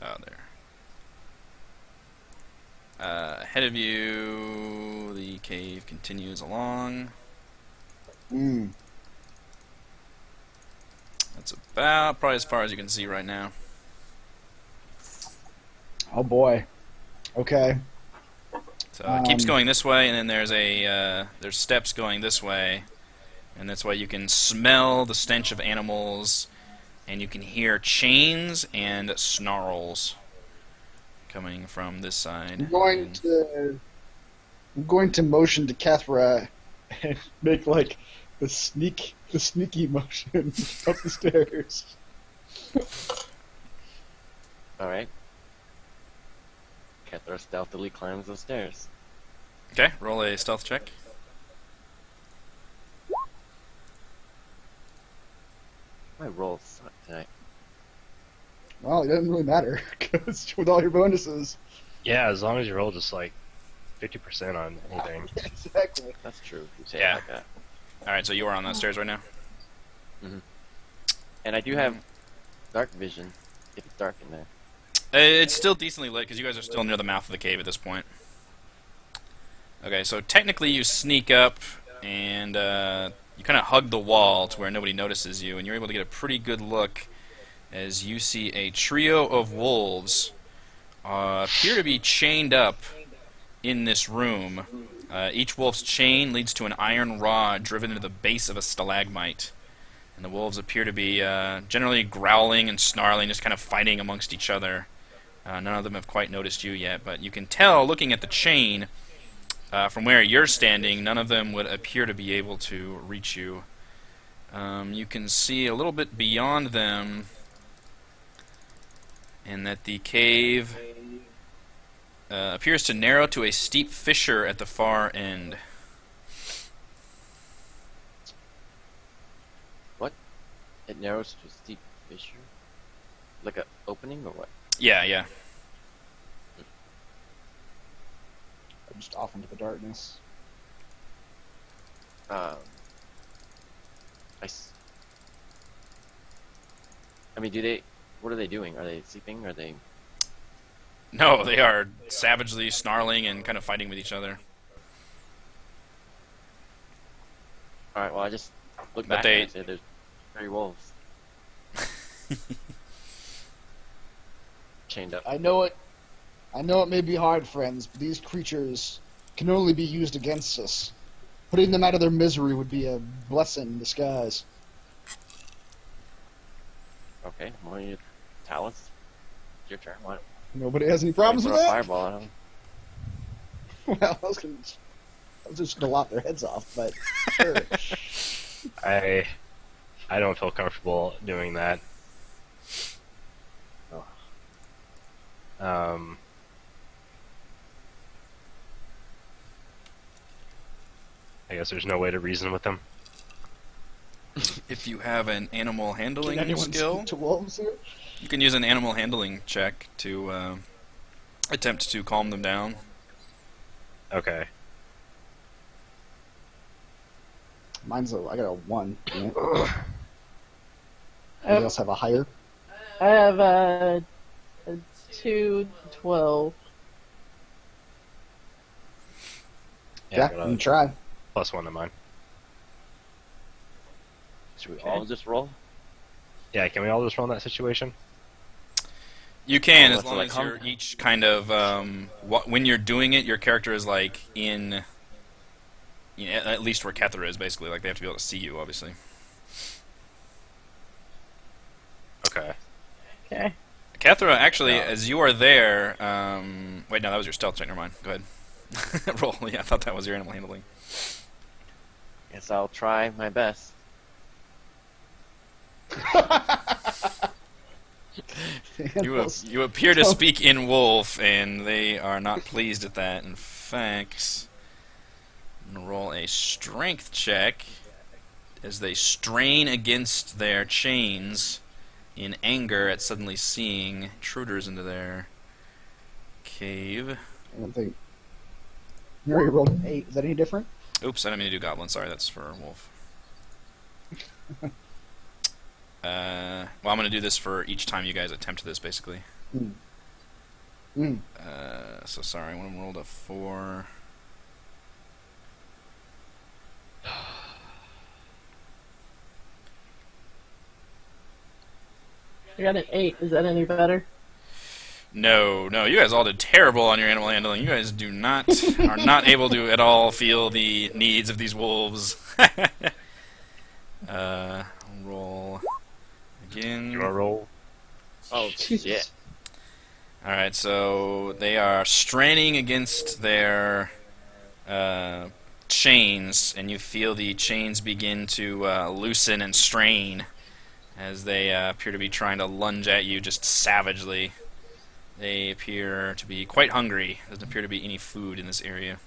Oh, there. Ahead of you, the cave continues along. Hmm. That's about probably as far as you can see right now. Oh boy. Okay. So it keeps going this way, and then there's steps going this way, and that's why you can smell the stench of animals, and you can hear chains and snarls coming from this side. I'm going to motion to Kathra and make like the sneaky motion up the stairs. Alright. Kethra stealthily climbs the stairs. Okay, roll a stealth check. My rolls suck tonight. Well, it doesn't really matter because with all your bonuses. Yeah, as long as you roll just like 50% on anything. Exactly. That's true. If you say Yeah. it like that. Alright, so you are on those stairs right now? And I do have dark vision if it's dark in there. It's still decently lit, because you guys are still near the mouth of the cave at this point. Okay, so technically you sneak up and you kind of hug the wall to where nobody notices you, and you're able to get a pretty good look as you see a trio of wolves appear to be chained up in this room. Each wolf's chain leads to an iron rod driven into the base of a stalagmite. And the wolves appear to be generally growling and snarling, just kind of fighting amongst each other. None of them have quite noticed you yet, but you can tell, looking at the chain, from where you're standing, none of them would appear to be able to reach you. You can see a little bit beyond them, and that the cave appears to narrow to a steep fissure at the far end. What? It narrows to a steep fissure? Like a opening or what? Yeah, yeah. I'm just off into the darkness. I mean, what are they doing? Are they sleeping? Are they... No, they are savagely snarling and kind of fighting with each other. Alright, well, I just look But back and say there's 3 wolves. Chained up. I know it may be hard, friends, but these creatures can only be used against us. Putting them out of their misery would be a blessing in disguise. Okay, well, your talents. It's your turn. What? Nobody has any problems Put with a that? fireball at them. Well, I was just gonna lop their heads off, but sure. I don't feel comfortable doing that. I guess there's no way to reason with them. If you have an animal Can handling anyone skill, speak to wolves here? you can use an animal handling check to attempt to calm them down. Okay. I got a 1. Anybody else have a higher? I have a 2-12. Yeah, I got you a can try. +1 to mine. Should we all just roll? Yeah, can we all just roll in that situation? You can, Oh, as so long like as you're each kind of when you're doing it, your character is like in, at least where Kethra is, basically. Like they have to be able to see you, obviously. Okay. Okay. Kethra, actually, No. as you are there, wait, no, that was your stealth check. Never mind. Go ahead. Roll. Yeah, I thought that was your animal handling. Guess I'll try my best. You appear to speak in wolf, and they are not pleased at that. In fact, I'm gonna roll a strength check as they strain against their chains in anger at suddenly seeing intruders into their cave. I don't think. You already rolled an 8. Is that any different? Oops, I didn't mean to do goblin. Sorry, that's for wolf. Well, I'm going to do this for each time you guys attempt this, basically. So sorry, one of them rolled a 4. I got an 8. Is that any better? No, you guys all did terrible on your animal handling. You guys are not able to at all feel the needs of these wolves. Roll again. You want to roll? Oh, shit. Alright, so they are straining against their chains, and you feel the chains begin to loosen and strain as they appear to be trying to lunge at you just savagely. They appear to be quite hungry. There doesn't appear to be any food in this area.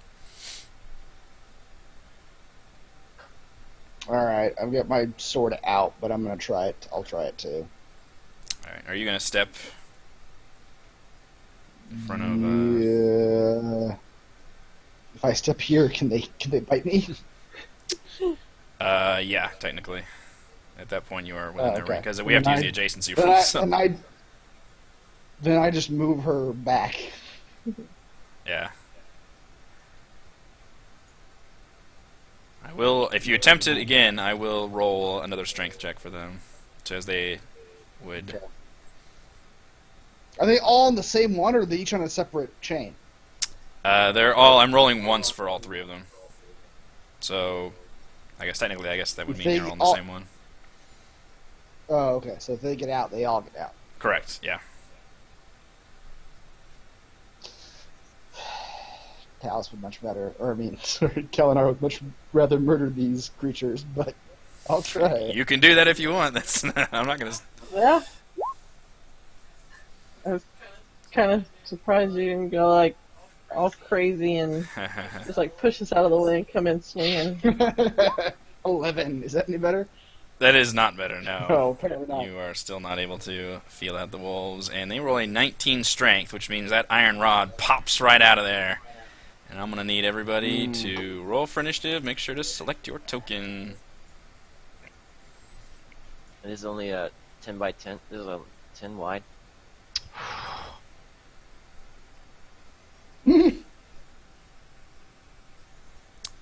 Alright, I've got my sword out, but I'm gonna try it. I'll try it too. Alright, are you going to step in front of... Yeah. If I step here, can they bite me? Yeah, technically. At that point, you are within their okay. range, because we have to use the adjacency Then rules. So. then I just move her back. Yeah. I If you attempt it again, I will roll another strength check for them, as they would. Okay. Are they all on the same one, or are they each on a separate chain? They're all. I'm rolling once for all three of them. So, I guess that would mean they're all on the same one. Oh, okay. So if they get out, they all get out. Correct. Yeah. Talos would much better, or I mean, sorry, Kalinar would much rather murder these creatures, but I'll try. You can do that if you want. I'm not gonna. Yeah. I was kind of surprised you didn't go like all crazy and just like push us out of the way and come in swinging. 11. Is that any better? That is not better. No. No, apparently not. You are still not able to feel out the wolves, and they roll a 19 strength, which means that iron rod pops right out of there. And I'm gonna need everybody to roll for initiative. Make sure to select your token. It is only a 10 by 10. This is a 10 wide.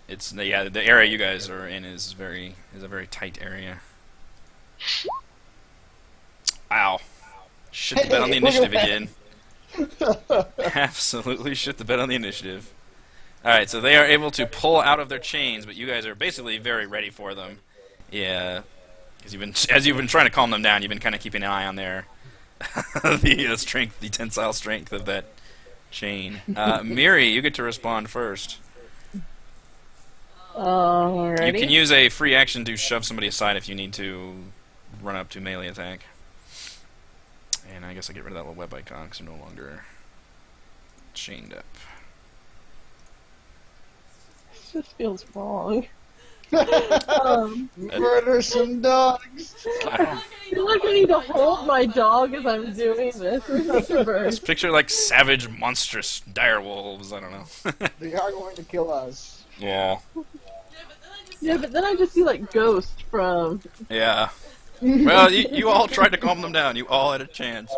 It's the area you guys are in is a very tight area. Ow! Shit the bet on the initiative again. Absolutely shit the bet on the initiative. Alright, so they are able to pull out of their chains, but you guys are basically very ready for them. Yeah, because as you've been trying to calm them down, you've been kind of keeping an eye on their the tensile strength of that chain. Miri, you get to respond first. Alrighty. You can use a free action to shove somebody aside if you need to run up to melee attack. And I guess I get rid of that little web icon because they're no longer chained up. This just feels wrong. Murder some dogs! I feel like I need to hold my dog as I'm doing this. Just picture like savage, monstrous dire wolves. I don't know. They are going to kill us. Yeah. Yeah, but then I just see like Ghost from. Yeah. Well, you all tried to calm them down. You all had a chance.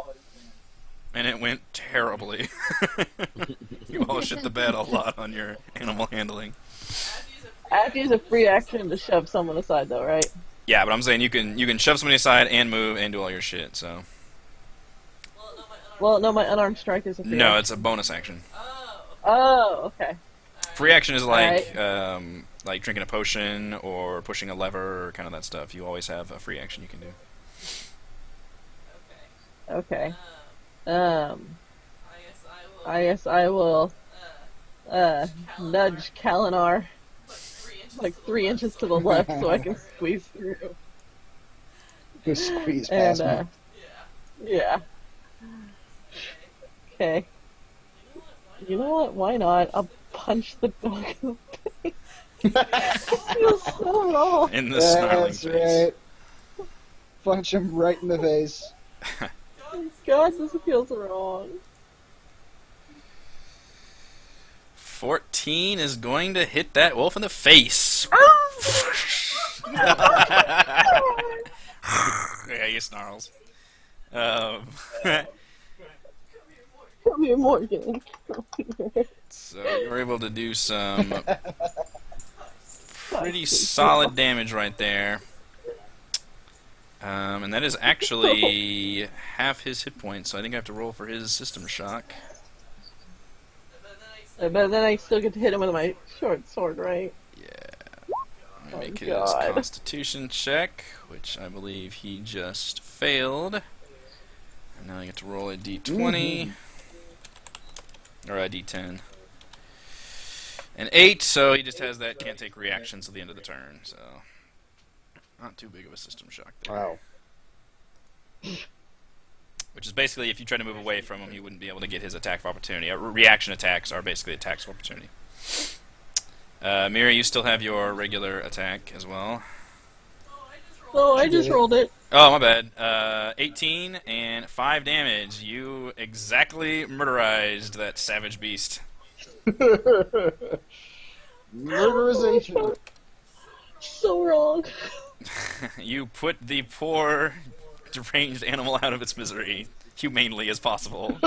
And it went terribly. You all shit the bed a lot on your animal handling. I have to use a free action to shove someone aside, though, right? Yeah, but I'm saying you can shove somebody aside and move and do all your shit. So. Well, no, my unarmed strike is a free No, action. it's a bonus action. Oh, okay. Free action is like Alright. like drinking a potion or pushing a lever or kind of that stuff. You always have a free action you can do. Okay. I guess I will nudge Kalinar like 3 inches to the left so I can squeeze through. Just squeeze And past me. yeah. Okay. You know what? Why not? I'll punch the dog in the face. It feels so wrong. In the snarling That's face. right. Punch him right in the face. God, this feels wrong. 14 is going to hit that wolf in the face. Yeah, he snarls. Come here, Morgan. So you're able to do some pretty solid damage right there. And that is actually half his hit points, so I think I have to roll for his system shock. But then I still get to hit him with my short sword, right? Yeah. I'm gonna make his God. constitution check, which I believe he just failed. And now I get to roll a d20. Or a d10. An 8, so he just has that can't take reactions till the end of the turn, so not too big of a system shock there. Wow. Which is basically, if you try to move away from him, he wouldn't be able to get his attack of opportunity. Reaction attacks are basically attacks of opportunity. Miri, you still have your regular attack as well. Oh, I just rolled it. Oh, my bad. 18 and 5 damage. You exactly murderized that savage beast. Murderization. So wrong. You put the poor deranged animal out of its misery humanely as possible.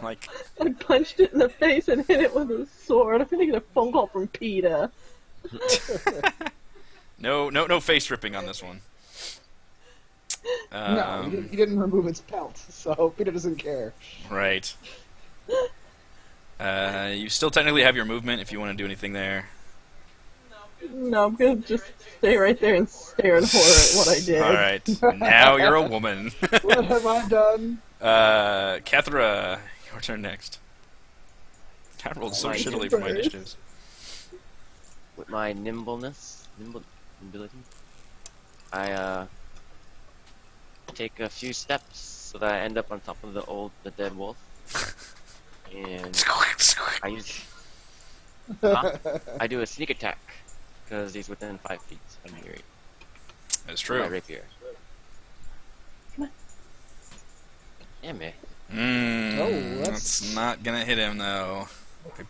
Like, I punched it in the face and hit it with a sword. I'm gonna get a phone call from PETA. No face ripping on this one. No, he didn't remove its pelt, so Peter doesn't care. Right. You still technically have your movement if you want to do anything there. No, I'm gonna just stay right there and stare in horror at what I did. Alright, now you're a woman. What have I done? Cathra, your turn next. I rolled so shittily for my initiatives. With my nimbility, I take a few steps so that I end up on top of the dead wolf, and I use I do a sneak attack because he's within 5 feet of me. That's My true. rapier. Damn it. That's not gonna hit him though.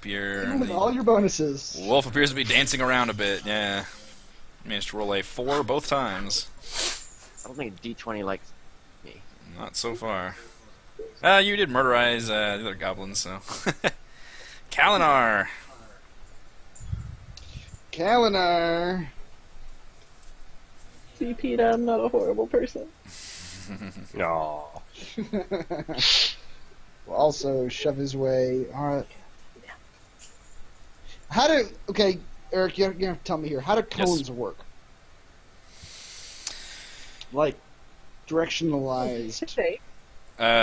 Even with all your bonuses. Wolf appears to be dancing around a bit, yeah. Managed to roll a 4 both times. I don't think D20 likes me. Not so far. You did murderize the other goblins, so. Kalinar! Kalinar. See, Peter, I'm not a horrible person. No. Will also shove his way. Alright. Okay, Eric, you have to tell me here. How do cones work? Like, directionalized. Okay.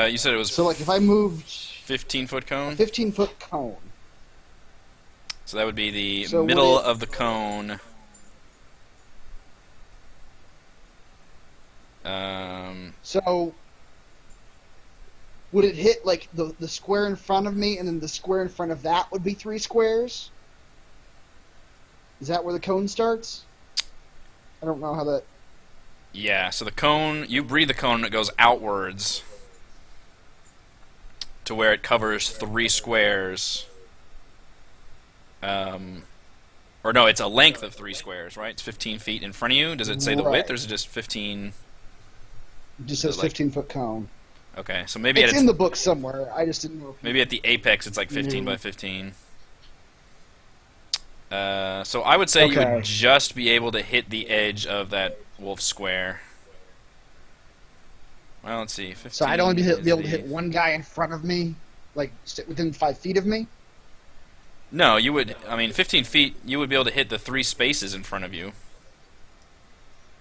You said it was So, like, if I moved 15-foot a cone? 15-foot cone. So that would be the So middle would it- of the cone. So, would it hit, like, the square in front of me, and then the square in front of that would be 3 squares? Is that where the cone starts? I don't know how that... Yeah, so the cone, you breathe the cone and it goes outwards to where it covers 3 squares. Or no, it's a length of 3 squares, right? It's 15 feet in front of you. Does it say the Right. width, or is it just 15? It just says like- 15-foot cone. Okay, so maybe It's at in the book somewhere. I just didn't know. maybe at the apex it's like 15 by 15. So I would say you Okay. would just be able to hit the edge of that wolf square. Well, let's see. 15 So I'd only be is able to the- hit one guy in front of me, like within 5 feet of me. No, you would. I mean, 15 feet. You would be able to hit the 3 spaces in front of you.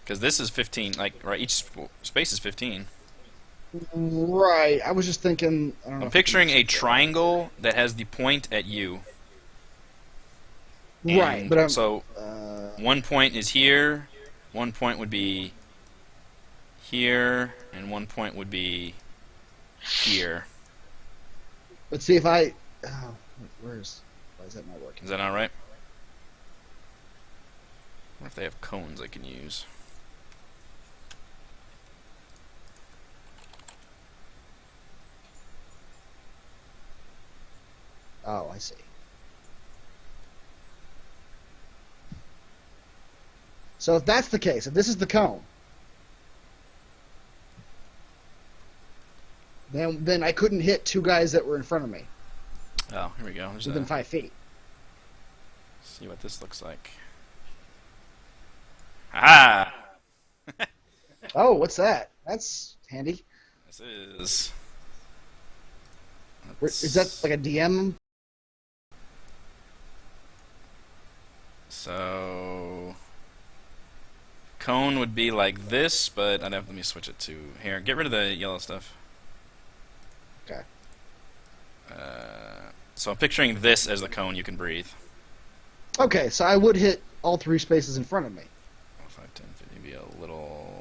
Because this is 15. Like, right? Each space is 15. Right. I was just thinking. I don't know. I'm picturing a triangle that has the point at you. Right, And but I'm. so one point is here. One point would be here, and one point would be here. Let's see if I. Oh, why is that not working? Is that not right? I wonder if they have cones I can use. Oh, I see. So if that's the case, if this is the cone, then I couldn't hit 2 guys that were in front of me Oh, here we go. There's within a, 5 feet. see what this looks like. Ah! Oh, what's that? That's handy. This is. Is that like a DM? So. Cone would be like this, but I'd have. Let me switch it to here. Get rid of the yellow stuff. Okay. So I'm picturing this as the cone you can breathe. Okay, so I would hit all 3 spaces in front of me. 5, 10, 50, maybe a little.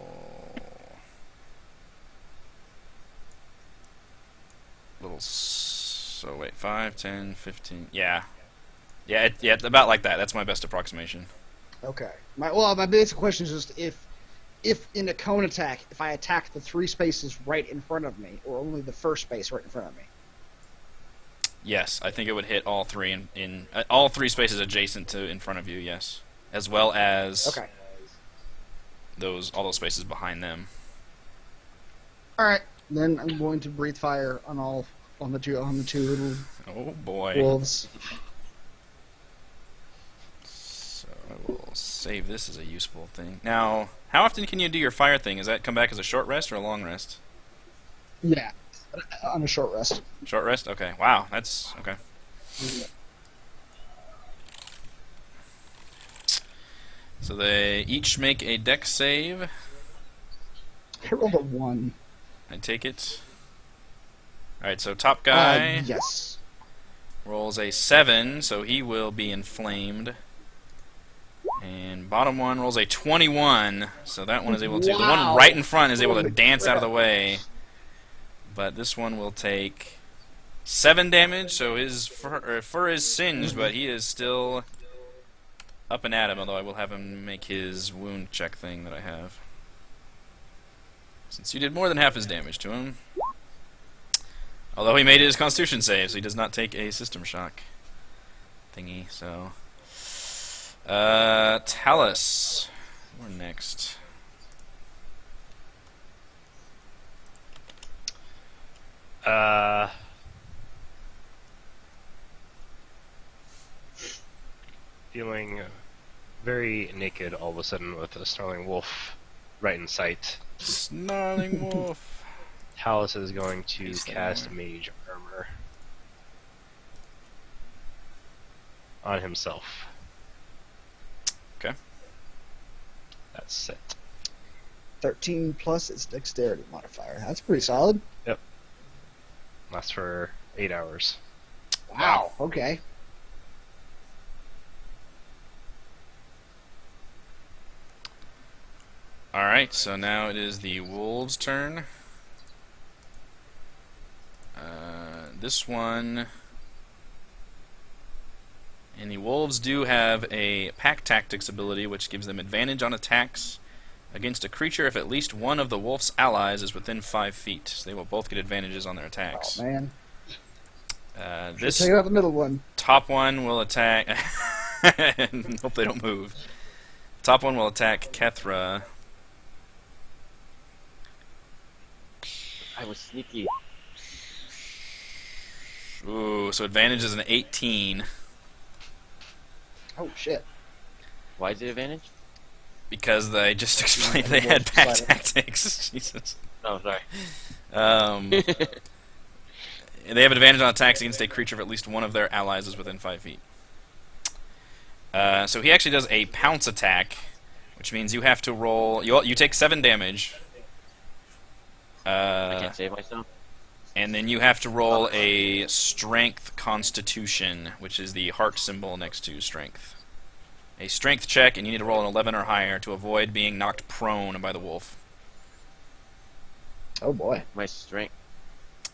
So wait, 5, 10, 15. Yeah. Yeah, it's about like that. That's my best approximation. Okay. My basic question is just if in a cone attack, if I attack the 3 spaces right in front of me, or only the first space right in front of me. Yes, I think it would hit all 3 in all 3 spaces adjacent to in front of you. Yes, as well as Okay. all those spaces behind them. All right. Then I'm going to breathe fire on the two little Oh boy. wolves. So I save this as a useful thing. Now, how often can you do your fire thing? Does that come back as a short rest or a long rest? Yeah, on a short rest. Short rest? Okay. Wow, that's okay. So they each make a dex save. I rolled a 1. I take it. Alright, so top guy Yes. rolls a 7, so he will be inflamed. And bottom one rolls a 21, so that one is able to. The one Wow. right in front is able to Holy dance out of the crap. way. But this one will take 7 damage, so his fur is singed, but he is still up and at him, although I will have him make his wound check thing that I have. Since you did more than half his damage to him. Although he made his constitution save, so he does not take a system shock thingy, so... Talus. We're next. Feeling very naked all of a sudden with a snarling wolf right in sight. Snarling wolf. Talus is going to He's cast there. Mage Armor on himself. Okay. That's set. 13 plus its dexterity modifier. That's pretty solid. Lasts for 8 hours. Wow. Okay. Alright, so now it is the wolves' turn. This one... And the wolves do have a pack tactics ability, which gives them advantage on attacks against a creature if at least one of the wolf's allies is within 5 feet. So they will both get advantages on their attacks. Oh, man. This Take out the middle one. top one will attack... Hope they don't move. Top one will attack Kethra. I was sneaky. Ooh, so advantage is an 18. Oh, shit. Why is it advantage? Because I just explained Yeah, they had wolf pack fighter. tactics. Jesus. Oh, sorry. They have advantage on attacks against a creature if at least one of their allies is within 5 feet. So he actually does a pounce attack, which means you have to roll... You take 7 damage. I can't save myself. And then you have to roll a strength constitution, which is the heart symbol next to strength. A strength check, and you need to roll an 11 or higher to avoid being knocked prone by the wolf. Oh, boy. My strength.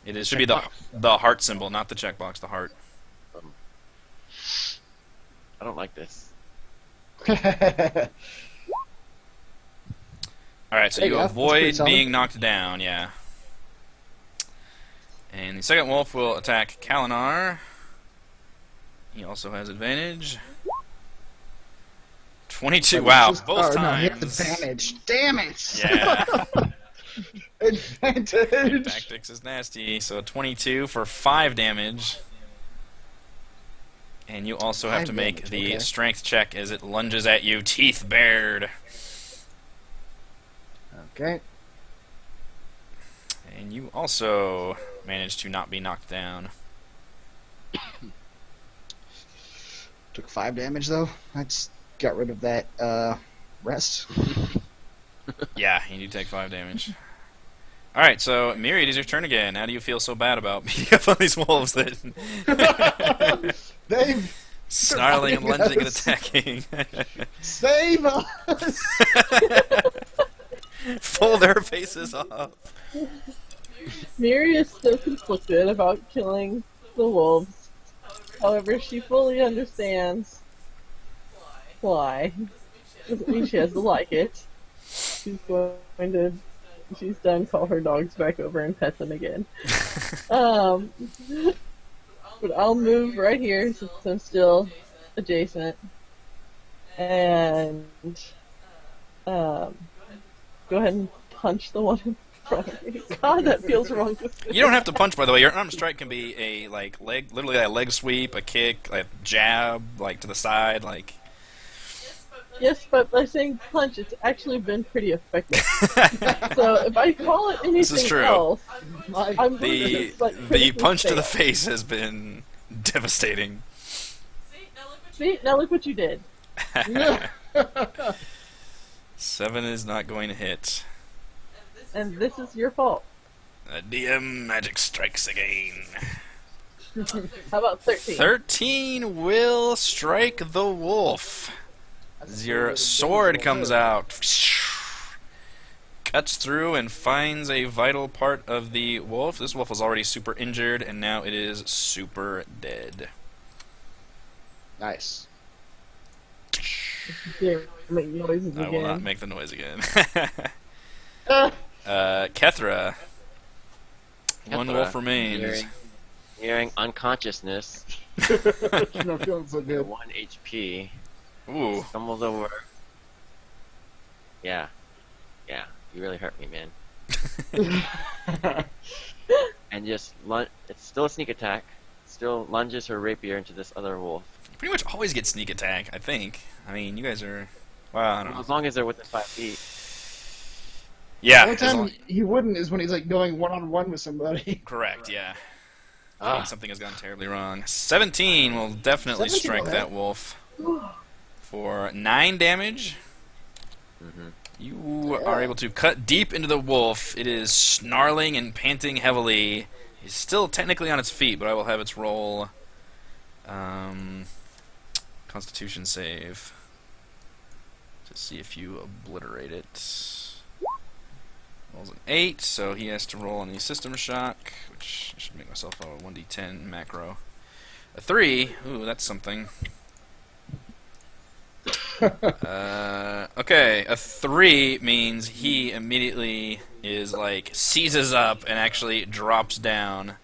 It should be the heart symbol, not the checkbox, the heart. I don't like this. Alright, so There you you go. That's pretty avoid solid. being knocked down, yeah. And the second wolf will attack Kalinar. He also has advantage. 22, wow, both No, he has times. advantage. Damn it! Yeah, Advantage! tactics is nasty. So 22 for 5 damage. And you also have 5 to make damage, the okay. strength check as it lunges at you, teeth bared. Okay. And you also manage to not be knocked down. Took 5 damage, though. That's got rid of that, rest. Yeah, you do take 5 damage. Alright, so Myriad, is your turn again. How do you feel so bad about beating up on these wolves that They've snarling and lunging and us. attacking? Save us! Pull their faces off. Miri is still conflicted about killing the wolves. However, she fully understands why. Doesn't mean she has to like it. She's done call her dogs back over and pet them again. But I'll move right here since I'm still adjacent. And go ahead and punch the one in front of me. God, that feels wrong to say. You don't have to punch, by the way. Your arm strike can be a literally a leg sweep, a kick, a jab, like to the side, like. Yes, but by saying punch, it's actually been pretty effective. So if I call it This is anything true. else, My I'm going to The just, like, the critically punch to the fail. face has been devastating. See, now look what you did. 7 is not going to hit. And this is your fault. DM magic strikes again. How about 13? 13 will strike the wolf. As your sword comes out, cuts through and finds a vital part of the wolf. This wolf was already super injured, and now it is super dead. Nice. Dear, make noises I will not again. make the noise again. Ah, Kethra. One Kethra, wolf remains. Nearing unconsciousness, You're not feeling so at good. 1 HP, Ooh. stumbles over. Yeah, you really hurt me, man. And just it's still a sneak attack. Still lunges her rapier into this other wolf. You pretty much always get sneak attack, I think. I mean, you guys are... Well, I don't know. As long as they're within 5 feet. Yeah. The only as time long- he wouldn't is when he's like going one-on-one with somebody. Correct, yeah. Ah. Something has gone terribly wrong. 17 will definitely 17 strike will that hit. wolf for 9 damage. Mm-hmm. You are able to cut deep into the wolf. It is snarling and panting heavily. It's still technically on its feet, but I will have its roll Constitution save to see if you obliterate it. Rolls an 8, so he has to roll on the system shock, which I should make myself a 1d10 macro. A 3, ooh, that's something. Okay, a 3 means he immediately is like seizes up and actually drops down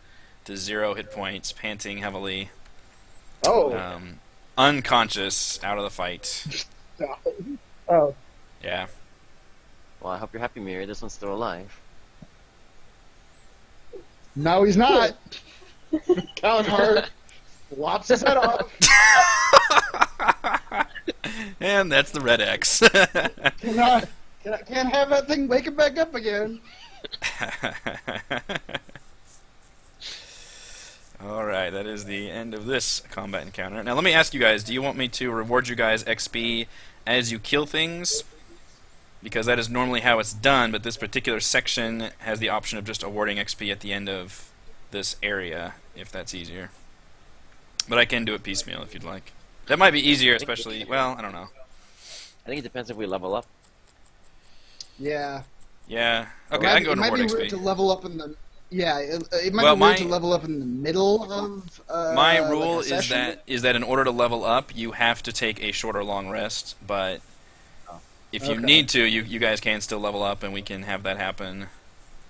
to 0 hit points, panting heavily, Oh. unconscious, out of the fight. Oh. Yeah. Well, I hope you're happy, Miri. This one's still alive. No, he's not. Calenhard lops his head off. And that's the red X. Can't have that thing wake him back up again. Alright, that is the end of this combat encounter. Now let me ask you guys, do you want me to reward you guys XP as you kill things? Because that is normally how it's done, but this particular section has the option of just awarding XP at the end of this area, if that's easier. But I can do it piecemeal if you'd like. That might be easier, especially, well, I don't know. I think it depends if we level up. Yeah. Yeah. Okay, I can go it and might reward be weird XP. to level up in the. Yeah, it might Well, be weird my- to level up in the middle of. My like rule a is session. that in order to level up, you have to take a short or long rest. But if you Okay. need to, you guys can still level up, and we can have that happen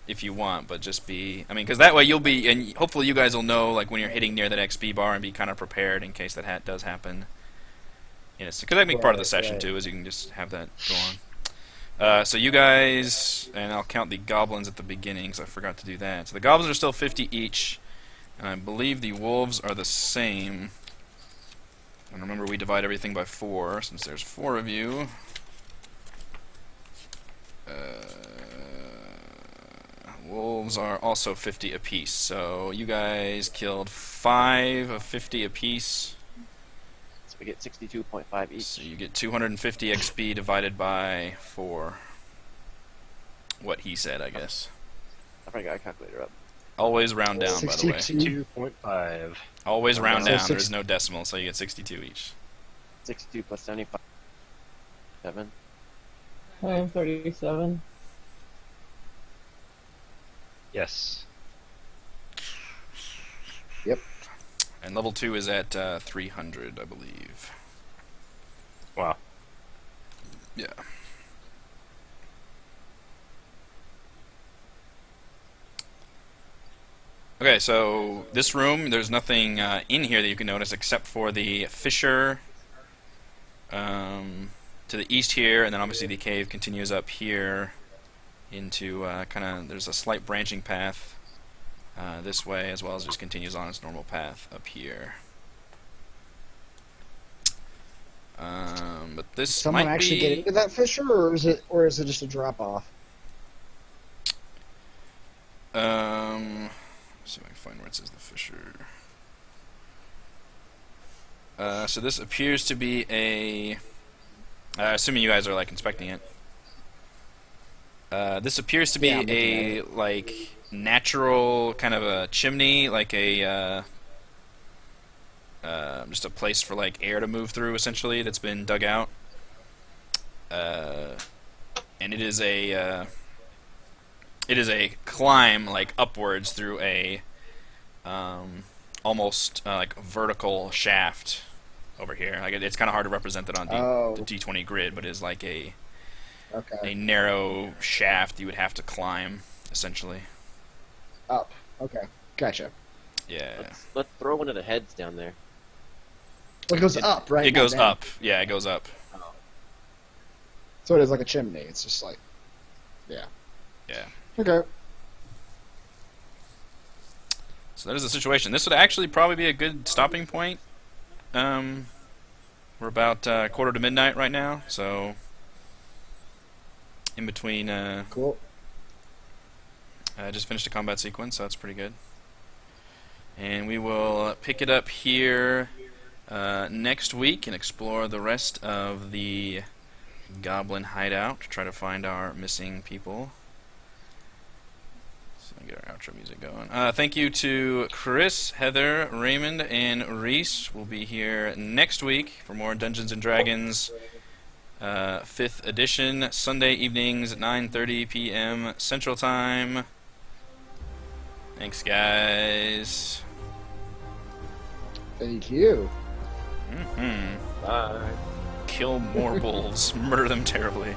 if you want. But just be, I mean, because that way you'll be, and hopefully you guys will know, like when you're hitting near that XP bar, and be kind of prepared in case that does happen. Yes, because that can be part of the session Right. too, is you can just have that go on. So you guys, and I'll count the goblins at the beginning, because I forgot to do that. So the goblins are still 50 each, and I believe the wolves are the same. And remember, we divide everything by 4, since there's 4 of you. Wolves are also 50 apiece, so you guys killed 5 of 50 apiece. So we get 62.5 each. So you get 250 XP divided by 4. What he said, I guess. I probably got a calculator up. Always round down, by the way. 62. 2.5. Always round So down. 60. There's no decimal, so you get 62 each. 62 plus 75. 7. 137. Yes. And level 2 is at 300, I believe. Wow. Yeah. Okay, so this room, there's nothing in here that you can notice except for the fissure to the east here, and then obviously the cave continues up here into kind of, there's a slight branching path this way, as well as just continues on its normal path up here. But but this Someone might actually be... get into that fissure, or is it just a drop off? Let's see if I can find where it says the fissure. So this appears to be a... assuming you guys are like inspecting it. This appears to be Yeah, I'm looking at a like natural kind of a chimney, like a just a place for like air to move through, essentially, that's been dug out. And it is a climb like upwards through a almost like vertical shaft over here. Like it's kind of hard to represent that on the D20 grid, but it's like a narrow shaft you would have to climb, essentially. Up. Okay. Gotcha. Yeah. Let's throw one of the heads down there. Well, it goes up, right? It Not goes down. up. Yeah, it goes up. So it is like a chimney. It's just like, yeah. Yeah. Okay. So that is the situation. This would actually probably be a good stopping point. We're about quarter to midnight right now, so in between. Cool. I just finished a combat sequence, so that's pretty good. And we will pick it up here next week and explore the rest of the Goblin hideout to try to find our missing people. So get our outro music going. Thank you to Chris, Heather, Raymond, and Reese. We'll be here next week for more Dungeons & Dragons 5th edition, Sunday evenings at 9:30 p.m. Central Time. Thanks, guys. Thank you. Mm-hmm. Bye. Kill more wolves. Murder them terribly.